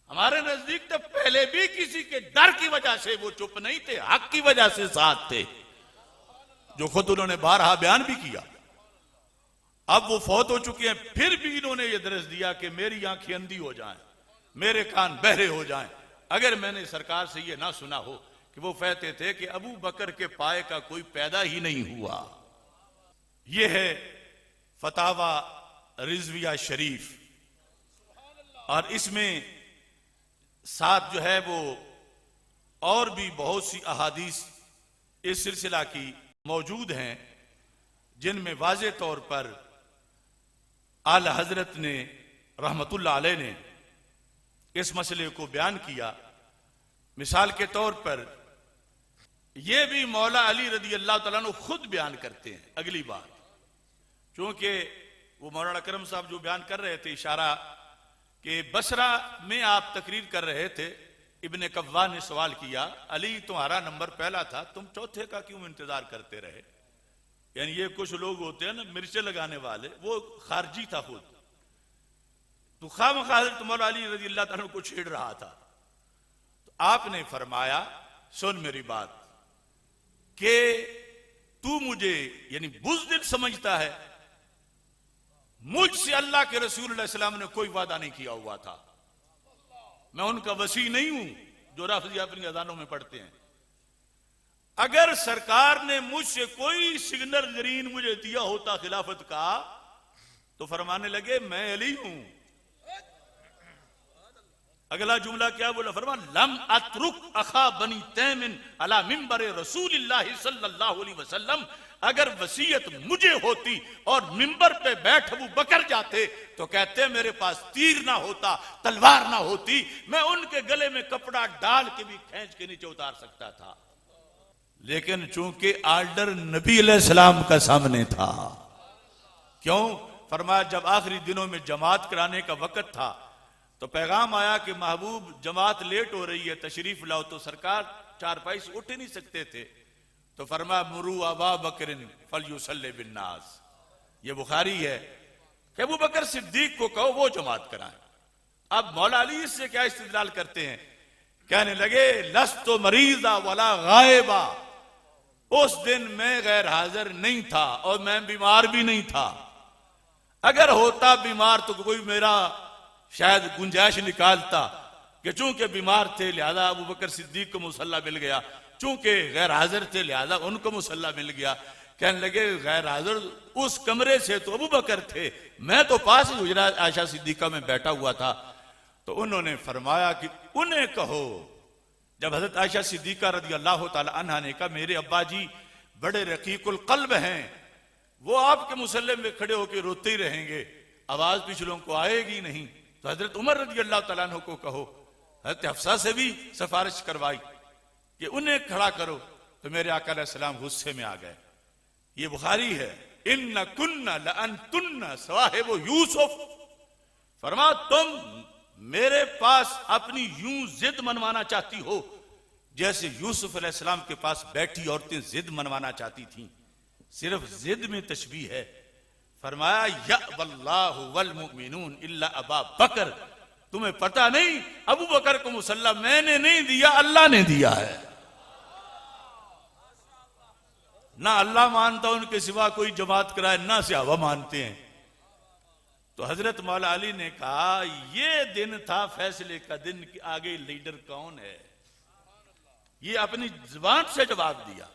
हमारे नजदीक तो पहले भी किसी के डर की वजह से वो चुप नहीं थे, हक की वजह से साथ थे, जो खुद उन्होंने बारहा बयान भी किया। अब वो फौत हो चुके हैं, फिर भी इन्होंने ये दर्ज दिया कि मेरी आंखें अंधी हो जाएं, मेरे कान बहरे हो जाएं। अगर मैंने सरकार से ये ना सुना हो कि वो कहते थे कि अबू बकर के पाए का कोई पैदा ही नहीं हुआ। ये है फतावा रिजविया शरीफ, और इसमें साथ जो है वो और भी बहुत सी अहादीस इस सिलसिला की मौजूद हैं, जिनमें वाज़े तौर पर आला हजरत ने रहमतुल्लाह अलैह ने इस मसले को बयान किया। मिसाल के तौर पर यह भी मौला अली रदी अल्लाह तआला अन्हु खुद बयान करते हैं। अगली बात, चूंकि वो मौलाना करम साहब जो बयान कर रहे थे इशारा कि बसरा में आप तकरीर कर रहे थे, इब्ने कव्वा ने सवाल किया, अली तुम्हारा नंबर पहला था, तुम चौथे का क्यों इंतजार करते रहे? यानी ये कुछ लोग होते हैं ना मिर्चे लगाने वाले, वो खारजी था खुद, तो खामखा हज़रत मौला अली रज़ी अल्लाह तआला को छेड़ रहा था। तो आपने फरमाया, सुन मेरी बात, कि तू मुझे यानी बुज़दिल समझता है, मुझसे अल्लाह के रसूल सल्लल्लाहु अलैहि वसल्लम ने कोई वादा नहीं किया हुआ था। मैं उनका वसी नहीं हूं जो राफजी अपनी अजानों में पढ़ते हैं। अगर सरकार ने मुझसे कोई सिग्नल ग्रीन मुझे दिया होता खिलाफत का, तो फरमाने लगे मैं अली हूं, अगला जुमला क्या बोला, फरमा लम अतरुक अखा बनी तैमिन अला मिंबर रसूलिल्लाह सल्लल्लाहु अलैहि वसल्लम, अगर वसीयत मुझे होती और मिंबर पे बैठ अबू बकर जाते तो कहते मेरे पास तीर ना होता, तलवार ना होती, मैं उनके गले में कपड़ा डाल के भी खींच के नीचे उतार सकता था। लेकिन चूंकि आर्डर नबी अलैहिस्सलाम का सामने था, क्यों? फरमाया जब आखिरी दिनों में जमात कराने का वक्त था तो पैगाम आया कि महबूब जमात लेट हो रही है, तशरीफ लाओ। तो सरकार चारपाई से उठ ही नहीं सकते थे, तो फरमाया मुरू अबा बकरिन फलयुसल्ली बिन्नास, ये बुखारी है कि अबू बकर सिद्दीक को कहो वो जमात कराएं। अब मौला अली इससे क्या इस्तिदलाल करते हैं, कहने लगे लस्तो मरीजा वला गायबा, उस दिन मैं गैर हाजिर नहीं था और मैं बीमार भी नहीं था। अगर होता बीमार तो कोई मेरा शायद गुंजाइश निकालता कि चूंकि बीमार थे लिहाजा अबू बकर सिद्दीक को मुसल्ला मिल गया, चूंकि गैर हाजिर थे लिहाजा उनको मुसल्ला मिल गया। कहने लगे गैर हाजिर उस कमरे से तो अबू बकर थे, मैं तो पास ही हुजरा आयशा सिद्दीका में बैठा हुआ था। तो उन्होंने फरमाया कि उन्हें कहो, जब हजरत आयशा सिद्दीका रदी अल्लाह ताला अन्हा ने कहा मेरे अब्बा जी बड़े रकीकुल कल्ब हैं, वो आपके मुसल्ले में खड़े होकर रोते ही रहेंगे, आवाज पिछलों को आएगी नहीं, तो हजरत उमर रदी अल्लाह तआला अन्हु को कहो। हजरत हफ्सा से भी सिफारिश करवाई कि उन्हें खड़ा करो, तो मेरे आका अलैहिस्सलाम गुस्से में आ गए। ये बुखारी है, इन्ना कुन्ना लअनतुन्ना सवाहिबु यूसुफ, फरमा तुम मेरे पास अपनी यूं जिद मनवाना चाहती हो जैसे यूसुफ अलैहिस्सलाम के पास बैठी औरतें जिद मनवाना चाहती थीं। सिर्फ जिद में तशबीह है। फरमाया या वल्लाहु वल मुमिनून इल्ला अबा बकर, तुम्हें पता नहीं अबू बकर को मुसल्ला मैंने नहीं दिया, अल्लाह ने दिया है। ना अल्लाह मानता उनके सिवा कोई जमात कराए, ना सहाबा मानते हैं। तो हजरत मौला अली ने कहा ये दिन था फैसले का दिन कि आगे लीडर कौन है। ये अपनी जुबान से जवाब दिया।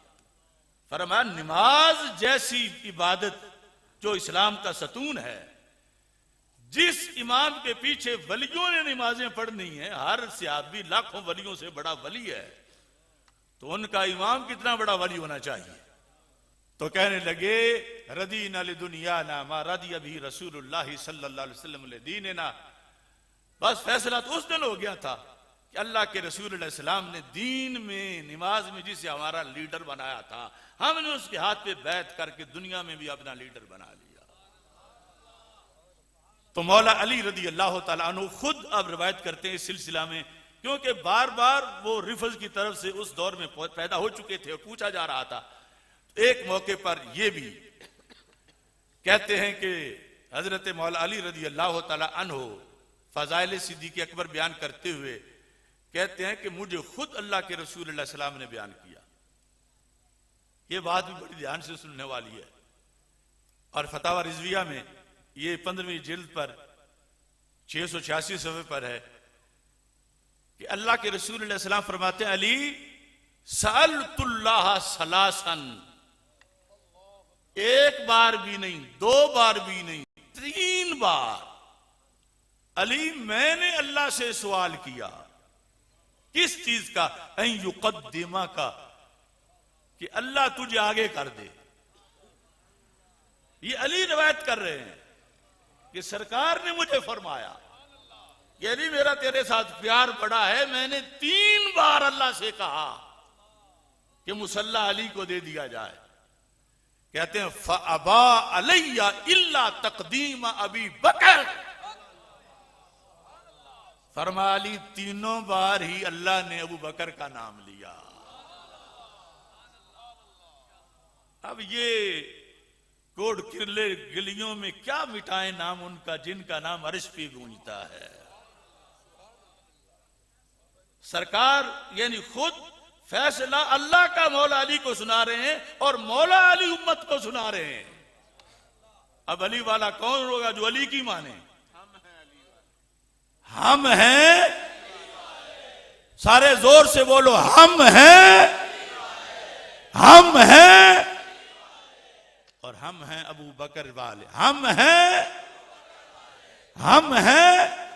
फरमाया नमाज जैसी इबादत जो इस्लाम का सतून है, जिस इमाम के पीछे वलियों ने नमाजें पढ़नी है, हर सहाबी लाखों वलियों से बड़ा वली है, तो उनका इमाम कितना बड़ा वली होना चाहिए। तो कहने लगे रदीना लिदुनिया ना मा रदी अभी रसूलुल्लाह सल्लल्लाहु अलैहि वसल्लम लिदीनिना, बस फैसला तो उस दिन हो गया था कि अल्लाह के रसूल अलैहि सलाम ने दीन में नमाज में जिसे हमारा लीडर बनाया था, हमने उसके हाथ पे बैत करके दुनिया में भी अपना लीडर बना लिया। तो मौला अली रदी अल्लाह तआला अन्हु खुद अब रिवायत करते हैं इस सिलसिला में, क्योंकि बार बार वो रिफज की तरफ से उस दौर में पैदा हो चुके थे और पूछा जा रहा था। एक मौके पर यह भी कहते हैं कि हजरत मौला अली रदी अल्लाह तआला अन्हु फजाइल सिद्दीक़ अकबर बयान करते हुए कहते हैं कि मुझे खुद अल्लाह के रसूल सल्लल्लाहु अलैहि वसल्लम ने बयान किया। यह बात भी बड़ी ध्यान से सुनने वाली है। और फतावा रिजविया में ये 15वीं जिल्द पर 686 सफ़े पर है कि अल्लाह के रसूल सल्लल्लाहु अलैहि वसल्लम फरमाते हैं अली सअलतुल्लाह सलासन, एक बार भी नहीं, 2 बार भी नहीं, 3 बार अली मैंने अल्लाह से सवाल किया। किस चीज का? ऐ युक़द्दिमा का, कि अल्लाह तुझे आगे कर दे। ये अली रिवायत कर रहे हैं कि सरकार ने मुझे फरमाया कि अली मेरा तेरे साथ प्यार बड़ा है, मैंने 3 बार अल्लाह से कहा कि मुसल्ला अली को दे दिया जाए। कहते हैं फअबा अलैया इल्ला तक़दीम अबी बकर, फरमा अली 3 बार ही अल्लाह ने अबू बकर का नाम लिया। अब ये कोड किरले गलियों में क्या मिटाए नाम उनका जिनका नाम अर्श पे गूंजता है। सरकार यानी खुद फैसला अल्लाह का मौला अली को सुना रहे हैं और मौला अली उम्मत को सुना रहे हैं। अब अली वाला कौन होगा जो अली की माने? हम हैं, सारे जोर से बोलो हम हैं, हम हैं, और हम हैं अबू बकर वाले, हम हैं, हम हैं।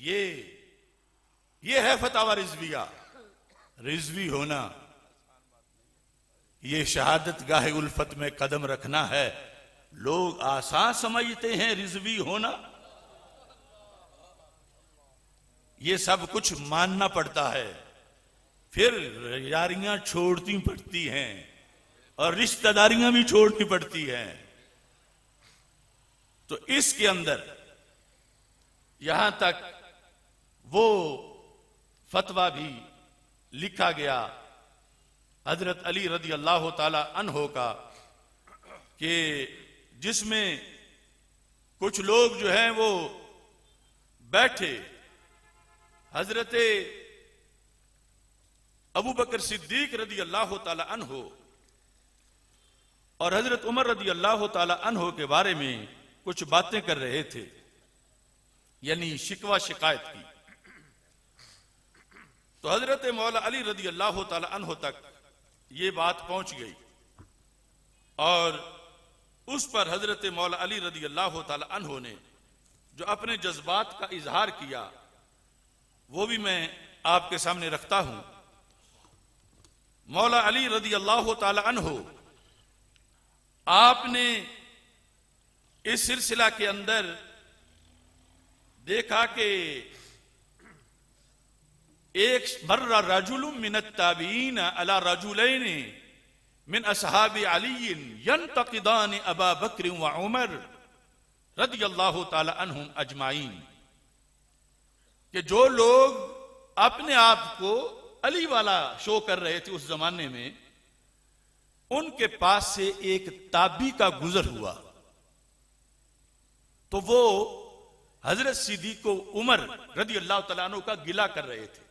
ये है फतावा रिजविया। रिजवी होना ये शहादत गाहे उल्फत में कदम रखना है। लोग आसान समझते हैं रिजवी होना, ये सब कुछ मानना पड़ता है, फिर यारियां छोड़नी पड़ती हैं और रिश्तेदारियां भी छोड़नी पड़ती हैं। तो इसके अंदर यहां तक वो फतवा भी लिखा गया हजरत अली रदी अल्लाह ताला अन्हो का, कि जिसमें कुछ लोग जो हैं वो बैठे हजरत अबू बकर सिद्दीक रदी अल्लाह ताला अन्हो और हजरत उमर रदी अल्लाह ताला अन्हो के बारे में कुछ बातें कर रहे थे, यानी शिकवा शिकायत की। तो हजरत मौला अली रदी अल्लाह ताला अन्हो तक ये बात पहुंच गई और उस पर हजरत मौला अली रदी अल्लाह ताला अन्हो ने जो अपने जज्बात का इजहार किया वो भी मैं आपके सामने रखता हूं। मौला अली रदी अल्लाह ताला अन्हो, आपने इस सिलसिला के अंदर देखा कि एक मर्रा रजुलुम मिनत ताबीन अला रजुलैन मिन असहाबी अली यंतकिदान अबा बकर व उमर रदियल्लाहु ताला अन्हुम अजमाइन, कि जो लोग अपने आप को अली वाला शो कर रहे थे उस जमाने में, उनके पास से एक ताबी का गुजर हुआ तो वो हजरत सिद्दीक उमर रदी अल्लाह तआला अन्हु का गिला कर रहे थे।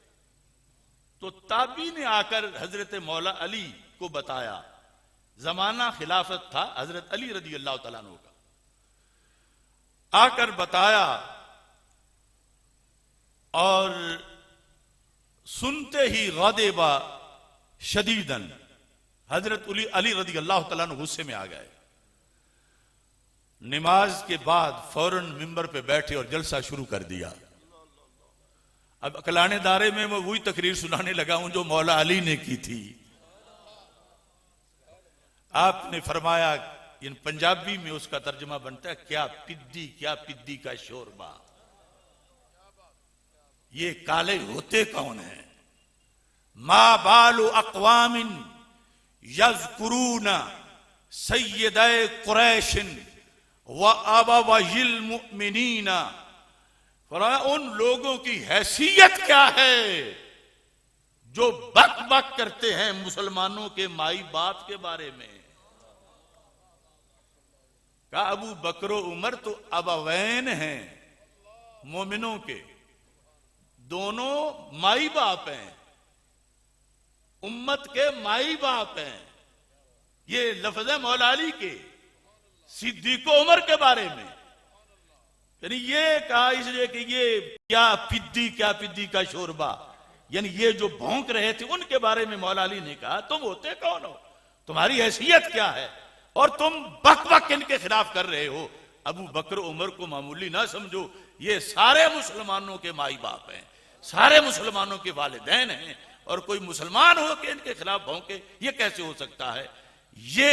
तो ताबी ने आकर हजरत मौला अली को बताया, जमाना खिलाफत था हजरत अली रदी अल्लाह तआला अन्हु का, आकर बताया और सुनते ही गादेबा शदीदन हजरत अली रदी अल्लाह तआला अन्हु गुस्से में आ गए। नमाज के बाद फौरन मिंबर पे बैठे और जलसा शुरू कर दिया। अब अकलाने दारे में मैं वही तकरीर सुनाने लगा हूं जो मौला अली ने की थी। आपने फरमाया, इन पंजाबी में उसका तर्जुमा बनता है, क्या पिद्दी का शोरबा, ये काले होते कौन है? मा बालु अक़वामिन यज़कुरूना सय्यदे कुरैशिन व अबवाहिल मुमिनीना, फरमाया उन लोगों की हैसियत क्या है जो बक बक करते हैं मुसलमानों के माई बाप के बारे में। कहा अबू बकर उमर तो अबवैन हैं मोमिनों के, दोनों माई बाप हैं, उम्मत के माई बाप हैं। ये लफ्ज है मौला अली के सिद्दीक उमर के बारे में। यानी ये कहा इसलिए कि ये क्या पिद्दी का शोरबा, यानी ये जो भौंक रहे थे उनके बारे में मौला अली ने कहा तुम होते कौन हो, तुम्हारी हैसियत क्या है और तुम बक बक इनके खिलाफ कर रहे हो। अबू बकर उमर को मामूली ना समझो, ये सारे मुसलमानों के माई बाप हैं, सारे मुसलमानों के वालिदैन हैं, और कोई मुसलमान हो के इनके खिलाफ भौंके ये कैसे हो सकता है? ये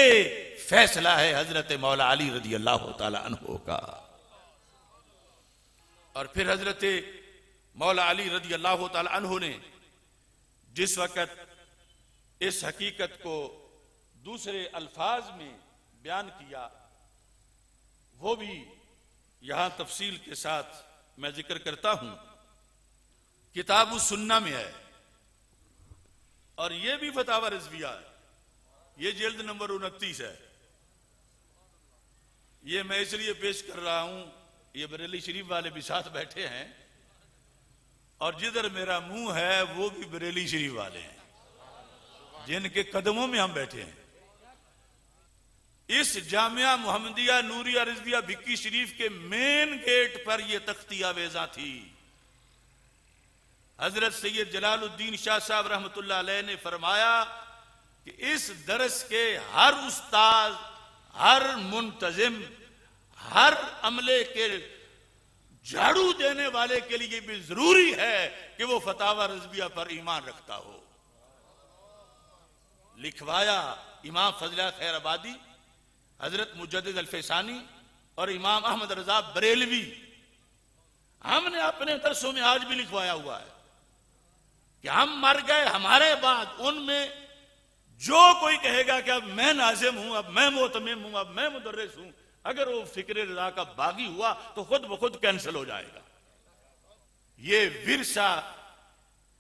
फैसला है हजरत मौला अली रजी अल्लाह ताला अन्हु का। और फिर हजरत मौला अली रजी अल्लाह ताला अन्हु ने जिस वक्त इस हकीकत को दूसरे अल्फाज में बयान किया वो भी यहां तफसील के साथ मैं जिक्र करता हूं। किताब सुन्ना में है और यह भी फतावा रिजविया है, ये जिल्द नंबर 29 है। ये मैं इसलिए पेश कर रहा हूं, ये बरेली शरीफ वाले भी साथ बैठे हैं और जिधर मेरा मुंह है वो भी बरेली शरीफ वाले हैं जिनके कदमों में हम बैठे हैं। इस जामिया मुहम्मदिया नूरिया रिजविया भिक्की शरीफ के मेन गेट पर यह तख्तिया वेजा थी। हजरत सैयद जलालुद्दीन शाह साहब रहमतुल्लाह अलैह ने फरमाया कि इस दरस के हर उस्ताद, हर मुंतजिम, हर अमले के झाड़ू देने वाले के लिए भी जरूरी है कि वो फतावा रज़विया पर ईमान रखता हो। लिखवाया इमाम फजला खैराबादी, हजरत मुजद्दिद अल-फैसानी और इमाम अहमद रजा बरेलवी। हमने अपने दरसों में आज भी लिखवाया हुआ है कि हम मर गए, हमारे बाद उनमें जो कोई कहेगा कि अब मैं नाजिम हूं, अब मैं मोतमिम हूं, अब मैं मुदर्रिस हूं, अगर वो फिक्र रजा का बागी हुआ तो खुद ब खुद कैंसिल हो जाएगा। ये विरसा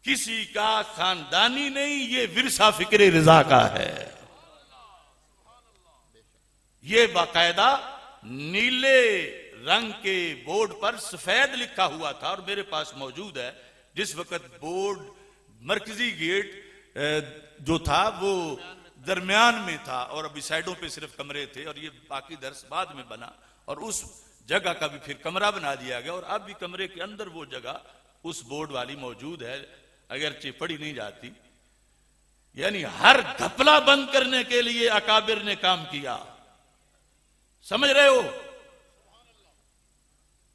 किसी का खानदानी नहीं, ये विरसा फिक्र रजा का है। ये बाकायदा नीले रंग के बोर्ड पर सफेद लिखा हुआ था और मेरे पास मौजूद है। जिस वक्त बोर्ड मरकजी गेट जो था वो दरमियान में था और अभी साइडों पे सिर्फ कमरे थे और ये बाकी दर्स बाद में बना और उस जगह का भी फिर कमरा बना दिया गया और अब भी कमरे के अंदर वो जगह उस बोर्ड वाली मौजूद है, अगरचे पढ़ी नहीं जाती। यानी हर घपला बंद करने के लिए अकाबिर ने काम किया, समझ रहे हो।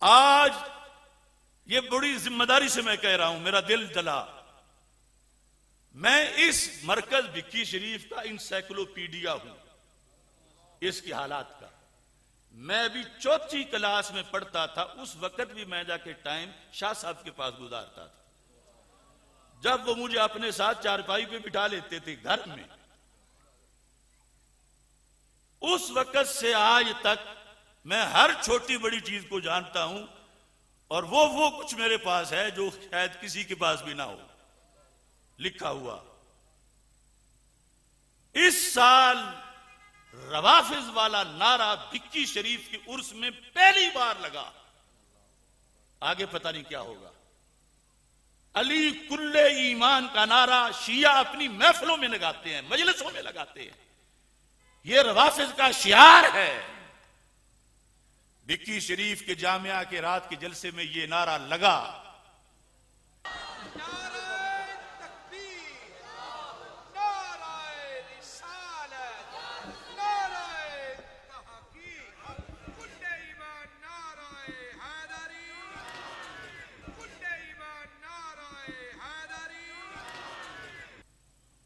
आज ये बड़ी जिम्मेदारी से मैं कह रहा हूं, मेरा दिल जला। मैं इस मरकज भिक्की शरीफ का इंसाइक्लोपीडिया हूं, इसकी हालात का। मैं भी चौथी क्लास में पढ़ता था, उस वक्त भी मैं जाके टाइम शाह साहब के पास गुजारता था, जब वो मुझे अपने साथ चारपाई पे बिठा लेते थे घर में। उस वक्त से आज तक मैं हर छोटी बड़ी चीज को जानता हूं और वो कुछ मेरे पास है जो शायद किसी के पास भी ना हो, लिखा हुआ। इस साल रवाफिज वाला नारा भिक्की शरीफ की उर्स में पहली बार लगा, आगे पता नहीं क्या होगा। अली कुल्ले ईमान का नारा शिया अपनी महफिलों में लगाते हैं, मजलिसों में लगाते हैं, यह रवाफिज का शियार है। भिक्की शरीफ के जामिया के रात के जलसे में यह नारा लगा।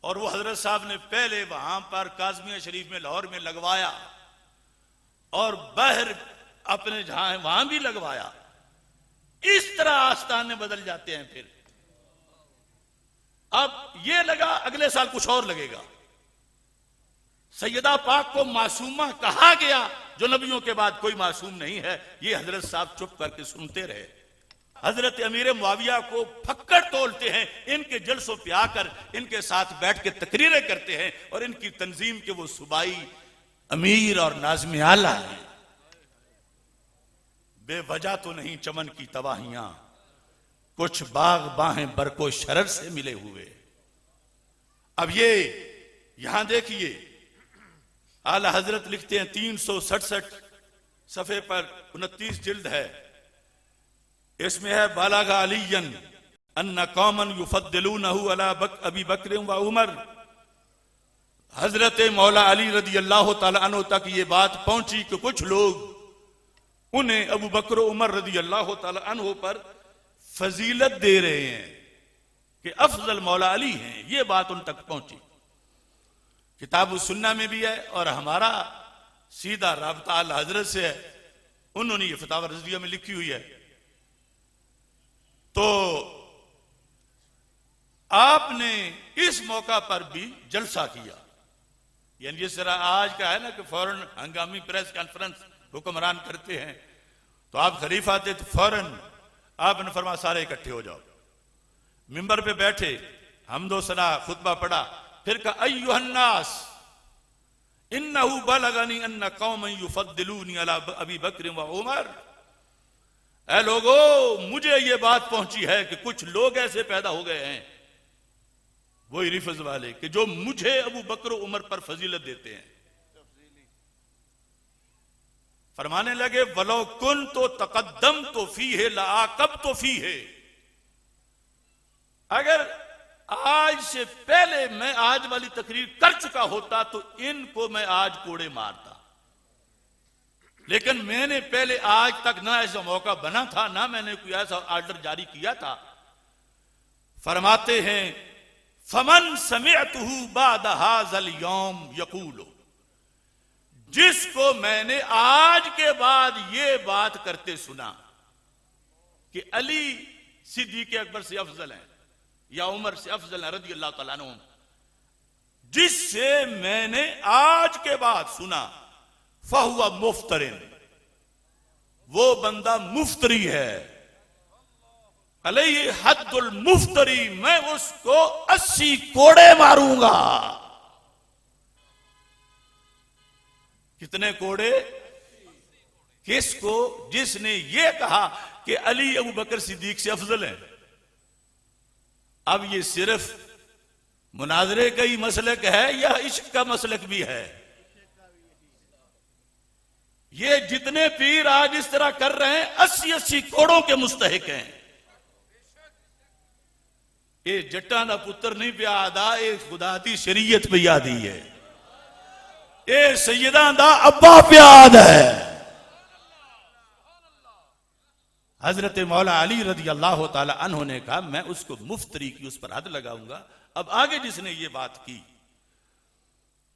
और वो हजरत साहब ने पहले वहां पर काज़मिया शरीफ में लाहौर में लगवाया और बहर अपने जहां वहां भी लगवाया। इस तरह आस्थाने बदल जाते हैं। फिर अब ये लगा, अगले साल कुछ और लगेगा। सैयदा पाक को मासूमा कहा गया, जो नबियों के बाद कोई मासूम नहीं है। ये हजरत साहब चुप करके सुनते रहे। हजरत अमीर मुआविया को फक्कड़ तोलते हैं, इनके जलसों पे आकर इनके साथ बैठ के तकरीरें करते हैं और इनकी तंजीम के वो सूबाई अमीर और नाज़िम आला हैं। बेवजह तो नहीं चमन की तबाहियां, कुछ बाग बाहें बरको शरर से मिले हुए। अब ये यहां देखिए, आला हजरत लिखते हैं 367 सफे पर 29 जिल्द है, इसमें है बालागा अलीयन अन्ना कौमन युफद्दिलूनहु अला अबी बकर व उमर। हजरत मौला अली रदी अल्लाह तआला अन्हु तक ये बात पहुंची कि कुछ लोग उन्हें अबू बकर उमर रदी अल्लाह तआला अन्हु पर फजीलत दे रहे हैं कि अफजल मौला अली हैं। ये बात उन तक पहुंची। किताब सुन्ना में भी है और हमारा सीधा राबता आला हजरत से है, उन्होंने ये फतावा रज़विया में लिखी हुई है। तो आपने इस मौका पर भी जलसा किया। यानी जिस तरह आज का है ना कि फौरन हंगामी प्रेस कॉन्फ्रेंस हुक्मरान करते हैं, तो आप खलीफा आते तो फौरन आपने फरमा सारे इकट्ठे हो जाओ। मिंबर पे बैठे, हमदो सना खुतबा पढ़ा, फिर कहा अय्युहन्नास इन्नहु बलगनी अन्ना कौमन युफद्दिलूनी अला अबी बकर व उमर। ऐ लोगो, मुझे ये बात पहुंची है कि कुछ लोग ऐसे पैदा हो गए हैं, वही रिफज वाले, कि जो मुझे अबू बकर उमर पर फजीलत देते हैं। फरमाने लगे वलो कुन तो तकद्दम तो फी है लाकब तो फी है। अगर आज से पहले मैं आज वाली तकरीर कर चुका होता तो इनको मैं आज कोड़े मारता। लेकिन मैंने पहले आज तक ना ऐसा मौका बना था, ना मैंने कोई ऐसा ऑर्डर जारी किया था। फरमाते हैं फमन समिअतहु बाद हाज़ल यौम यकूलु, जिसको मैंने आज के बाद ये बात करते सुना कि अली सिद्दीक़ अकबर से अफजल है या उमर से अफजल है रज़ी अल्लाह तआला अन्हुम, जिससे मैंने आज के बाद सुना, फहुवा मुफ्तरिन, वो बंदा मुफ्तरी है। अलैहि हद्दुल मुफ्तरी, मैं उसको 80 कोड़े मारूंगा। कितने कोड़े? किसको? जिसने ये कहा कि अली अबू बकर सिद्दीक से अफजल है। अब ये सिर्फ मुनाजरे का ही मसलक है या इश्क का मसलक भी है? ये जितने पीर आज इस तरह कर रहे हैं 80-80 कोड़ों के मुस्तहिक हैं। ये जट्टा दा पुत्र नहीं पे आदा, ये खुदा दी शरीयत पे यादी है। ये सैयदा दा अब्बा पे याद है। हजरत मौला अली रज़ी अल्लाह ताला अन्हु ने कहा मैं उसको मुफ्तरी की, उस पर हद लगाऊंगा। अब आगे जिसने ये बात की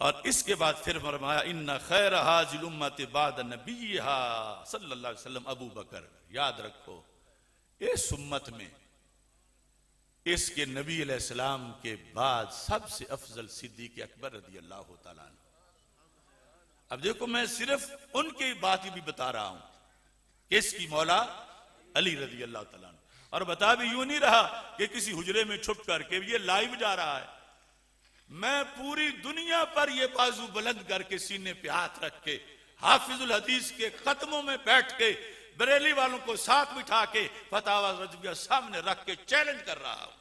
और इसके बाद फिर फरमाया इन्ना खैर हाज़िल उम्मति बाद नबिय्हा सल्लल्लाहु अलैहि वसल्लम अबू बकर, याद रखो इस उम्मत में इसके नबी अलैहिस्सलाम के बाद सबसे अफजल सिद्दीक़ अकबर रज़ी अल्लाह ताला अन्हु। अब देखो मैं सिर्फ उनकी बात ही भी बता रहा हूं, किसकी? मौला अली रज़ी अल्लाह ताला अन्हु। और बता भी यूं नहीं रहा कि किसी हुजरे में छुप करके, ये लाइव जा रहा है। मैं पूरी दुनिया पर ये बाजू बुलंद करके सीने पे हाथ रख के हाफिजुल हदीस के कदमों में बैठ के बरेली वालों को साथ बिठा के फतावा रज़विया सामने रख के चैलेंज कर रहा हूं,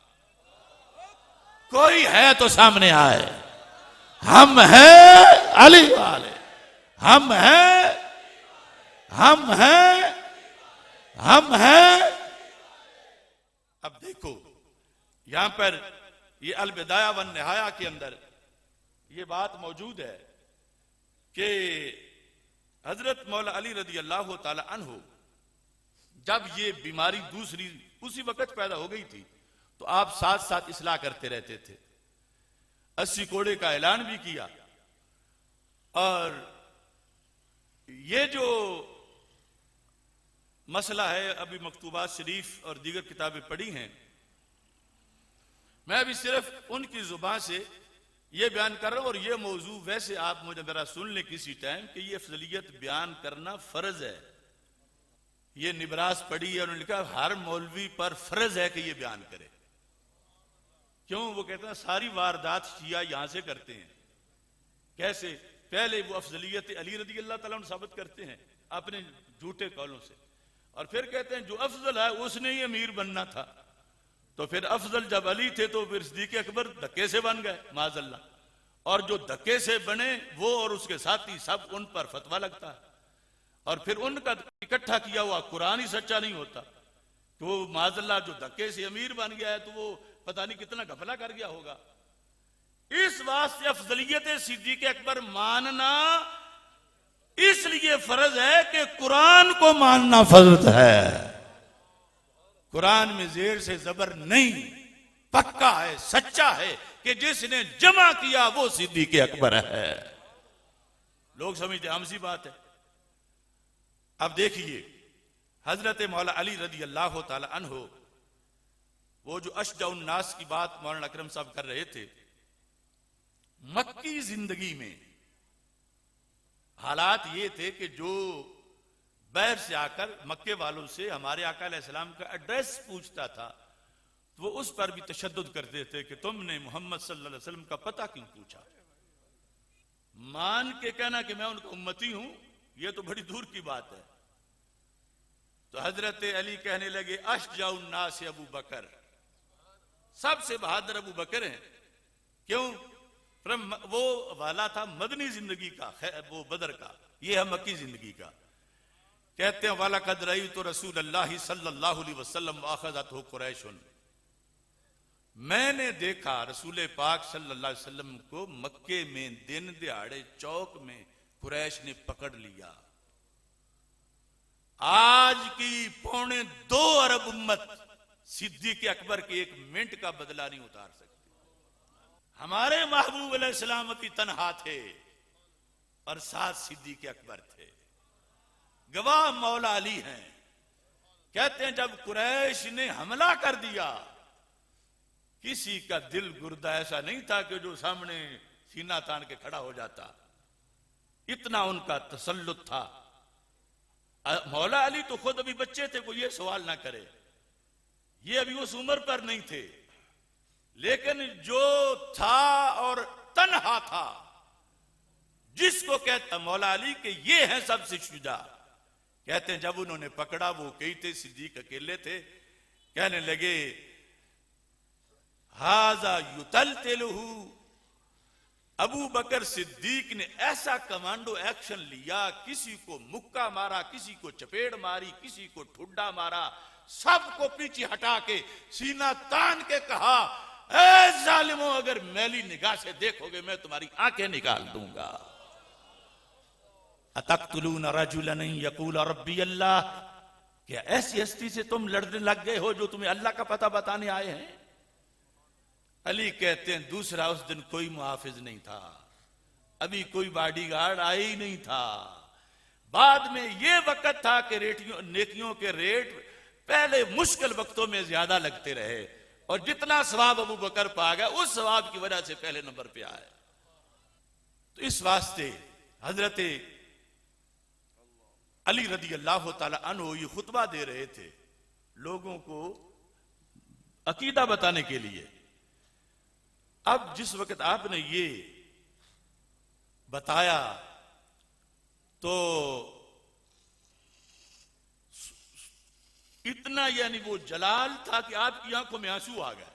कोई है तो सामने आए। हम हैं अली वाले, हम हैं, हम हैं, हम हैं। अब देखो यहां पर ये अल बिदाया वन निहाया के अंदर ये बात मौजूद है कि हजरत मौला अली रज़ी अल्लाह ताला अन्हु जब ये बीमारी दूसरी उसी वक्त पैदा हो गई थी तो आप साथ साथ इस्लाह करते रहते थे। 80 कोड़े का ऐलान भी किया। और ये जो मसला है, अभी मकतूबात शरीफ और दीगर किताबें पढ़ी हैं, मैं अभी सिर्फ उनकी जुबान से ये बयान कर रहा हूं। और ये मौजू वैसे आप मुझे जरा सुन लें किसी टाइम कि ये अफजलियत बयान करना फर्ज है। ये निबरास पढ़ी है, उन्होंने लिखा हर मौलवी पर फर्ज है कि ये बयान करे। क्यों? वो कहते हैं सारी वारदात शिया यहां से करते हैं। कैसे? पहले वो अफजलियत अली रज़ी अल्लाह ताला अन्हु साबित करते हैं अपने झूठे कौलों से, और फिर कहते हैं जो अफजल है उसने ही अमीर बनना था। तो फिर अफजल जब अली थे तो फिर सिद्दीक़ अकबर धक्के से बन गए माज़अल्लाह, और जो धक्के से बने वो और उसके साथी सब उन पर फतवा लगता है। और फिर उनका इकट्ठा किया हुआ कुरान ही सच्चा नहीं होता। तो वो माज़अल्लाह जो धक्के से अमीर बन गया है तो वो पता नहीं कितना घपला कर गया होगा। इस वास्ते अफजलियत सिद्दीक़ अकबर मानना इसलिए फर्ज है कि कुरान को मानना फर्ज है। कुरान में जेर से जबर नहीं, पक्का है, सच्चा है कि जिसने जमा किया वो सिद्दीक़ अकबर है। लोग समझते आम सी बात है। अब देखिए हजरत मौला अली रज़ी अल्लाह ताला अन्हु वो जो अशजाउन नास की बात मौलाना अकरम साहब कर रहे थे, मक्की जिंदगी में हालात ये थे कि जो बैर से आकर मक्के वालों से हमारे आका अलैहिस्सलाम का एड्रेस पूछता था तो वो उस पर भी तशद्दुद करते थे कि तुमने मोहम्मद सल्लल्लाहु अलैहि वसल्लम का पता क्यों पूछा। मान के कहना कि मैं उनका उम्मती हूं ये तो बड़ी दूर की बात है। तो हजरत अली कहने लगे अशजाउन नास अबू बकर, सबसे बहादुर अबू बकर हैं। क्यों? वो वाला था मदनी जिंदगी का, वो बदर का, ये है मक्की जिंदगी का। कहते हैं वाला कद रही तो रसूल अल्लाह सल्लल्लाहु अलैहि वसल्लम आखज़त हो कुरैशुन, मैंने देखा रसूल पाक सल्लल्लाहु अलैहि वसल्लम को मक्के में दिन दिहाड़े चौक में कुरैश ने पकड़ लिया। आज की 2.25 अरब उम्मत सिद्दीक अकबर के 1 मिनट का बदला नहीं उतार सकती। हमारे महबूब अलैहिस्सलाम की तनहा थे और साथ सिद्दीक अकबर थे। गवाह मौला अली हैं। कहते हैं जब कुरैश ने हमला कर दिया, किसी का दिल गुर्दा ऐसा नहीं था कि जो सामने सीना तान के खड़ा हो जाता। इतना उनका तसल्लुत था। मौला अली तो खुद अभी बच्चे थे, कोई ये सवाल ना करे, ये अभी उस उम्र पर नहीं थे, लेकिन जो था और तन्हा था, जिसको कहता मौला अली के ये हैं सबसे शुजा। कहते हैं जब उन्होंने पकड़ा, वो कई थे, सिद्दीक अकेले थे, कहने लगे हाजा युतलतिलहु। अबू बकर सिद्दीक ने ऐसा कमांडो एक्शन लिया, किसी को मुक्का मारा, किसी को चपेट मारी, किसी को ठुड्डा मारा, सबको पीछे हटा के सीना तान के कहा, ऐ जालिमों, अगर मैली निगाह से देखोगे मैं तुम्हारी आंखें निकाल दूंगा। अतक़्तुलून रजुलन यक़ूल रब्बी अल्लाह। क्या ऐसी हस्ती से तुम लड़ने लग गए हो जो तुम्हें अल्लाह का पता बताने आए हैं? अली कहते हैं दूसरा, उस दिन कोई मुहाफिज नहीं था, अभी कोई बॉडीगार्ड आया ही नहीं था। बाद में ये वक्त था कि नेकियों के रेट पहले मुश्किल वक्तों में ज्यादा लगते रहे, और जितना सवाब अबू बकर पा गया उस सवाब की वजह से पहले नंबर पे आए। तो इस वास्ते हजरत अली रदी अल्लाह ताला अन्हु ये खुतबा दे रहे थे लोगों को अकीदा बताने के लिए। अब जिस वक्त आपने ये बताया तो इतना यानी वो जलाल था कि आपकी आंखों में आंसू आ गए,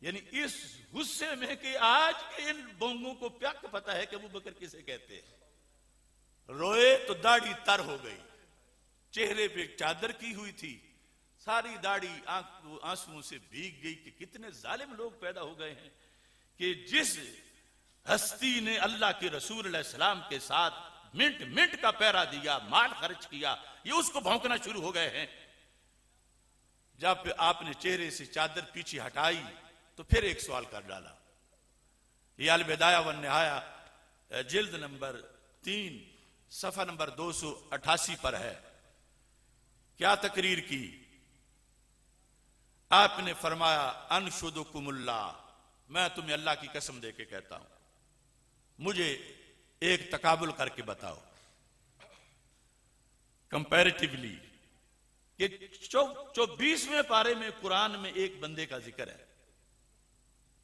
यानी इस गुस्से में कि आज के इन बोंगों को क्या पता है कि अबू बकर किसे कहते हैं। रोए तो दाढ़ी तर हो गई, चेहरे पे एक चादर की हुई थी, सारी दाढ़ी आंसुओं से भीग गई कि कितने जालिम लोग पैदा हो गए हैं कि जिस हस्ती ने अल्लाह के रसूल अलैहिस्सलाम के साथ मिनट मिनट का पहरा दिया, माल खर्च किया, ये उसको भौंकना शुरू हो गए हैं। जब आपने चेहरे से चादर पीछे हटाई तो फिर एक सवाल कर डाला। ये अल बिदाया वन निहाया जिल्द नंबर 3 सफा नंबर 288 पर है। क्या तकरीर की? आपने फरमाया अनशुदुकुमुल्लाह, मैं तुम्हें अल्लाह की कसम दे के कहता हूं, मुझे एक तकाबुल करके बताओ कंपैरेटिवली कि 24वें पारे में कुरान में एक बंदे का जिक्र है,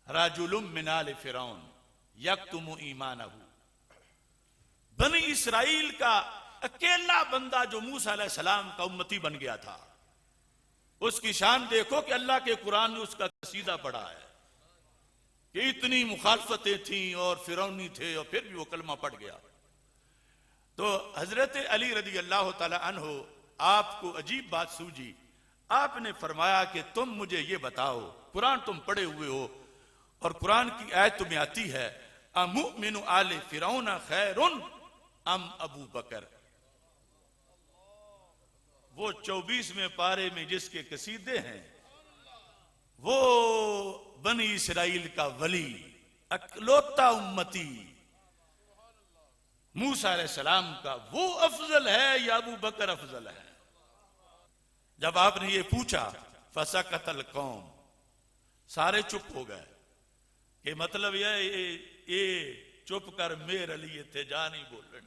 राजुलुम मिनाल फिरौन यक्तुमु ईमानहु। बनी इसराइल का अकेला बंदा जो मूसा अलैहिस्सलाम का उम्मती बन गया था, उसकी शान देखो कि अल्लाह के कुरान में उसका कसीदा पढ़ा है कि इतनी मुखालफतें थी और फिरौनी थे और फिर भी वो कलमा पढ़ गया। तो हजरत अली रदी अल्लाह ताला अन्हो आपको अजीब बात सूझी। आपने फरमाया कि तुम मुझे ये बताओ, कुरान तुम पढ़े हुए हो और कुरान की आयत तुम्हें आती है, अमुमिनु आले फिरौना खैरुन अम अबू बकर। वो 24वें पारे में जिसके कसीदे हैं, वो बनी इसराइल का वली, अकलौता उम्मती मूसा अलैहिस्सलाम का, वो अफजल है या अबू बकर अफजल है? जब आपने ये पूछा फसकतल कौम, सारे चुप हो गए कि मतलब ये चुप कर मेर अली थे जा नहीं बोलने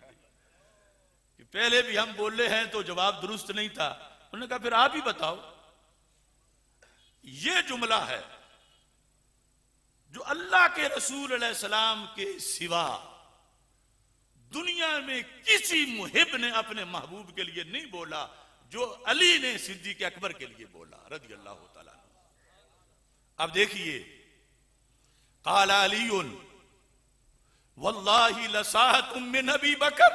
कि पहले भी हम बोले हैं तो जवाब दुरुस्त नहीं था। उन्होंने कहा फिर आप ही बताओ। ये जुमला है जो अल्लाह के रसूल अलैहिस्सलाम के सिवा दुनिया में किसी मुहिब ने अपने महबूब के लिए नहीं बोला, जो अली ने सिद्दीक अकबर के लिए बोला रज़ी अल्लाह ताला। अब देखिए, क़ाला अलीयुन वल्लाहि लसाहतुम मिन अबी बकर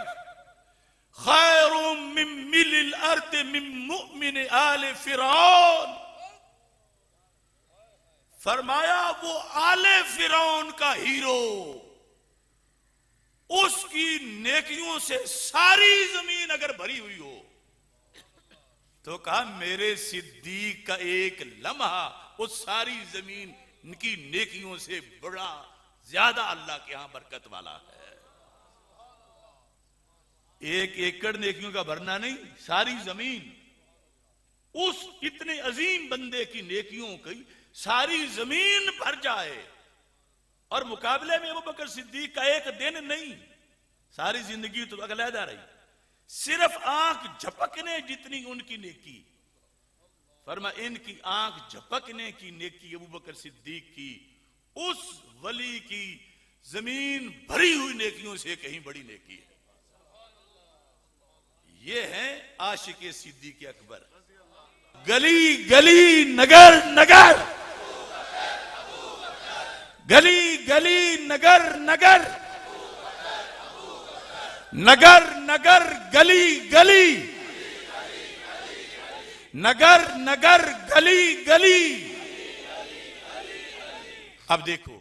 खैरुम मिन मिलिल अर्द मिन मुमिन आले फिरौन। फरमाया वो आले फिरौन का हीरो, उसकी नेकियों से सारी जमीन अगर भरी हुई हो तो कहा मेरे सिद्दीक का एक लम्हा उस सारी जमीन की नेकियों से बड़ा ज्यादा अल्लाह के यहां बरकत वाला है। एक एकड़ नेकियों का भरना नहीं, सारी जमीन उस इतने अजीम बंदे की नेकियों की सारी जमीन भर जाए, और मुकाबले में अबू बकर सिद्दीक का एक दिन नहीं, सारी जिंदगी तो अलहदा रही, सिर्फ आंख झपकने जितनी उनकी नेकी। फरमा इनकी आंख झपकने की नेकी अबू बकर सिद्दीक की उस वली की जमीन भरी हुई नेकियों से कहीं बड़ी नेकी है। ये है आशिक सिद्दीक अकबर। गली गली नगर नगर, गली गली नगर नगर, नगर नगर गली गली, नगर नगर गली गली। अब देखो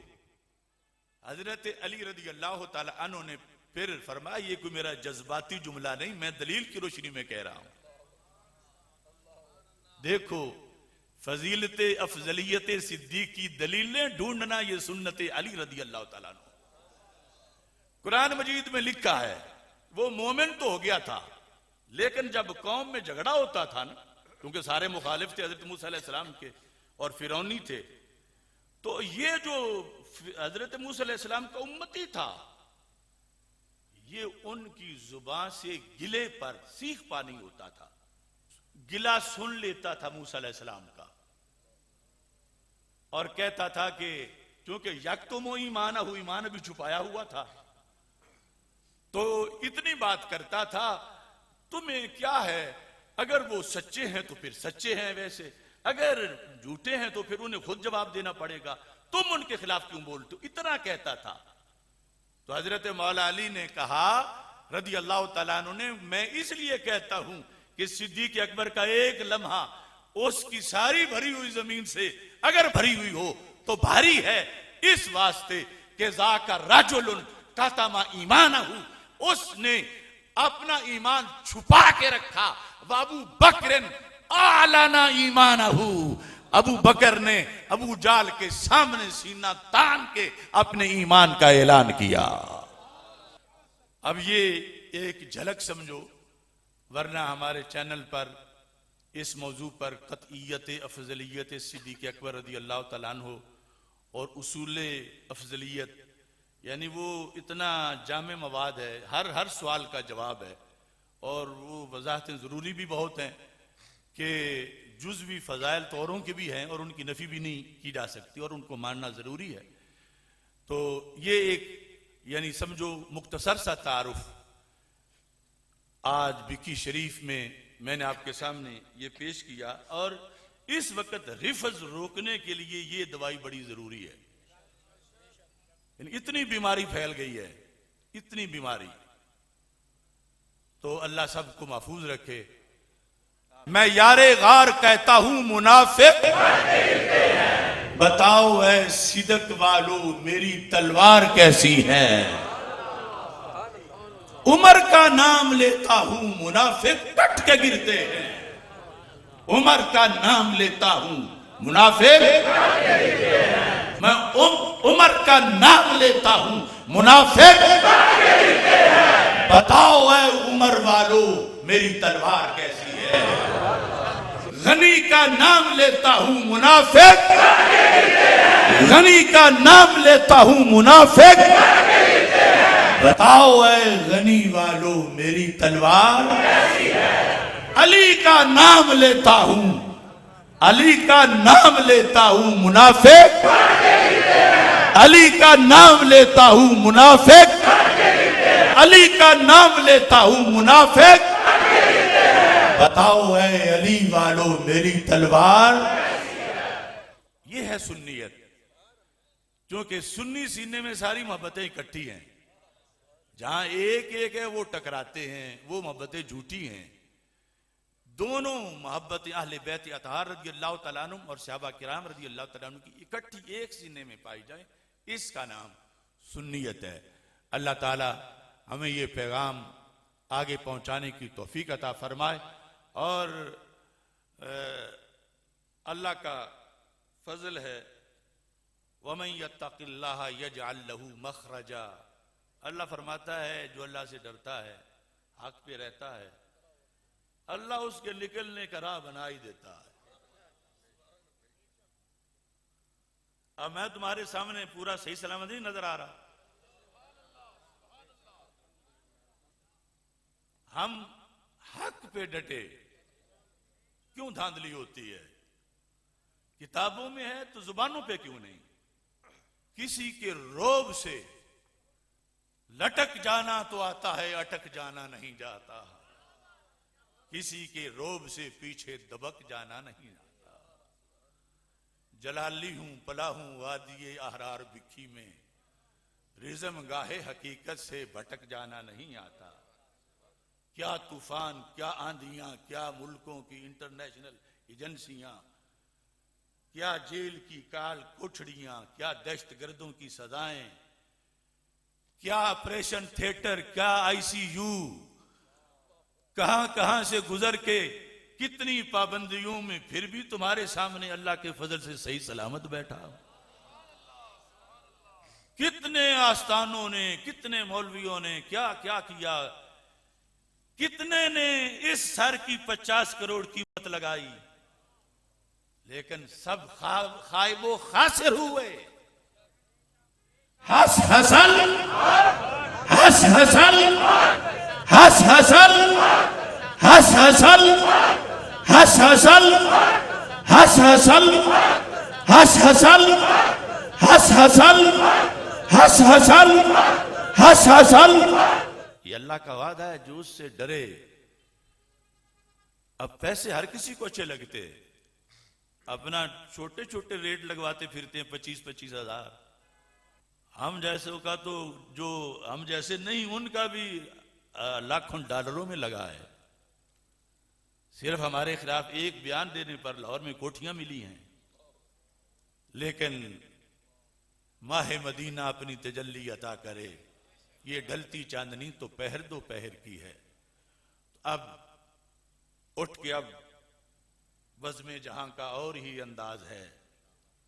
हजरत अली रदी अल्लाह ताला अन्हु ने फिर फरमाया, ये कोई मेरा जज्बाती जुमला नहीं, मैं दलील की रोशनी में कह रहा हूं। देखो फजीलत अफजलियत सिद्दीक की दलीलें ढूंढना, ये सुन्नत अली रदी अल्लाह ताला अन्हु। कुरान मजीद में लिखा है वो मोमिन तो हो गया था, लेकिन जब कौम में झगड़ा होता था ना, क्योंकि सारे मुखालिफ थे हजरत मूसा अलैहिस्सलाम के और फिरौनी थे, तो ये जो हजरत मूसा अलैहिस्सलाम का उम्मती था, ये उनकी जुबान से गिले पर सीख पानी होता था, गिला सुन लेता था मूसा अलैहिस्सलाम का, और कहता था कि क्योंकि यकतुमो ईमानहु, ईमान भी छुपाया हुआ था, तो इतनी बात करता था, तुम्हें क्या है, अगर वो सच्चे हैं तो फिर सच्चे हैं, वैसे अगर झूठे हैं तो फिर उन्हें खुद जवाब देना पड़ेगा, तुम उनके खिलाफ क्यों बोलते हो, इतना कहता था। तो हजरत मौला अली ने कहा रदी अल्लाह तआला अन्हु ने, मैं इसलिए कहता हूं कि सिद्दीक अकबर का एक लम्हा उसकी सारी भरी हुई जमीन से अगर भरी हुई हो तो भारी है, इस वास्ते कि ज़ाका रजुलुन कतमा ईमानहु, उसने अपना ईमान छुपा के रखा, अबू बकरन आलाना ईमानहु, अबू बकर ने अबू जाल के सामने सीना तान के अपने ईमान का ऐलान किया। अब ये एक झलक समझो, वरना हमारे चैनल पर इस मौजू पर कतईयत अफजलियत सिद्दीक अकबर रदी अल्लाह तआला अन्हु और उसूल अफजलियत, यानी वो इतना जामे मवाद है, हर सवाल का जवाब है, और वो वजाहतें ज़रूरी भी बहुत हैं कि जुज़वी फ़ज़ाइल तो औरों के भी हैं और उनकी नफ़ी भी नहीं की जा सकती और उनको मानना ज़रूरी है। तो ये एक यानी समझो मुख्तसर सा तारुफ आज बिकी शरीफ में मैंने आपके सामने ये पेश किया, और इस वक्त रिफज रोकने के लिए ये दवाई बड़ी ज़रूरी है। इतनी बीमारी फैल गई है, इतनी बीमारी, तो अल्लाह सबको महफूज रखे। मैं यारे गार कहता हूं मुनाफिक, बताओ ऐ सिदक वालों मेरी तलवार कैसी है। उमर का नाम लेता हूं मुनाफिक कट के गिरते हैं, उमर का नाम लेता हूं मुनाफिक, मैं उमर का नाम लेता हूं मुनाफिक, बताओ ऐ उमर वालों मेरी तलवार कैसी है। गनी का नाम लेता हूं मुनाफिक, गनी का नाम लेता हूं मुनाफिक, बताओ ऐ गनी वालों मेरी तलवार कैसी है। अली का नाम लेता हूं, अली का नाम लेता हूं मुनाफिक, अली का नाम लेता हूं मुनाफिक, अली का नाम लेता हूं मुनाफिक, बताओ ऐ अली वालों मेरी तलवार। ये है सुन्नियत, क्योंकि सुन्नी सीने में सारी मोहब्बतें इकट्ठी हैं, जहां एक एक है वो टकराते हैं, वो मोहब्बतें झूठी हैं। दोनों मोहब्बतें अहले बैत अतहार रज़ी अल्लाह तआला अन्हुम और सहाबा किराम रज़ी अल्लाह तआला अन्हुम की इकट्ठी एक सीने में पाई जाए, इसका नाम सुन्नियत है। अल्लाह ताला हमें ये पैगाम आगे पहुंचाने की तौफीक अता फरमाए और अल्लाह का फजल है, वमन यत्तक़िल्लाह यजअल लहू मखरजा। अल्लाह फरमाता है जो अल्लाह से डरता है, हक पे रहता है, अल्लाह उसके निकलने का राह बना ही देता है। अब मैं तुम्हारे सामने पूरा सही सलामत नहीं नजर आ रहा, हम हक पे डटे, क्यों धांधली होती है? किताबों में है तो जुबानों पे क्यों नहीं? किसी के रोब से लटक जाना तो आता है, अटक जाना नहीं जाता। किसी के रोब से पीछे दबक जाना नहीं आता। जलाली हूं पला हूं वादिये अहरार बिखी में, रिज़म गाहे हकीकत से भटक जाना नहीं आता। क्या तूफान, क्या आंधियां, क्या मुल्कों की इंटरनेशनल एजेंसियां, क्या जेल की काल कोठड़ियां, क्या दहशतगर्दों की सजाएं, क्या ऑपरेशन थिएटर, क्या आईसीयू, कहां कहां से गुजर के कितनी पाबंदियों में फिर भी तुम्हारे सामने अल्लाह के फजल से सही सलामत बैठा। कितने आस्थानों ने, कितने मौलवियों ने क्या क्या किया, कितने ने इस सर की 50 करोड़ कीमत लगाई, लेकिन सब खाइबो खासिर हुए। हस हसल हस हसल हस हसल हस हसल हस हसल हस हसल हस हसल हस हसल हस हसल हस हसल। ये अल्लाह का वादा है जो उससे डरे। अब पैसे हर किसी को अच्छे लगते, अपना छोटे छोटे रेट लगवाते फिरते हैं, 25-25 हजार। हम जैसे का तो जो हम जैसे नहीं, उनका भी लाखों डॉलरों में लगा है। सिर्फ हमारे खिलाफ एक बयान देने पर लाहौर में कोठियां मिली हैं, लेकिन माह मदीना अपनी तजल्ली अता करे, ये ढलती चांदनी तो पहर दो पहर की है। अब उठ के अब बज़्म जहां का और ही अंदाज है,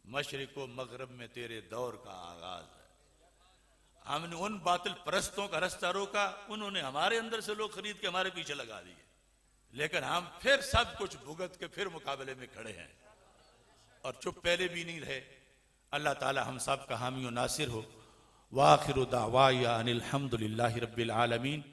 मशरिक व मगरब में तेरे दौर का आगाज है। हमने उन बातिल परस्तों का रास्ता रोका, उन्होंने हमारे अंदर से लोग खरीद के हमारे पीछे लगा दिए, लेकिन हम फिर सब कुछ भुगत के फिर मुकाबले में खड़े हैं और चुप पहले भी नहीं रहे। अल्लाह ताला हम सब का हामी और नासिर हो। वाखिरु दावाया अनिल हम्दुलिल्लाहि रब्बिल आलमीन।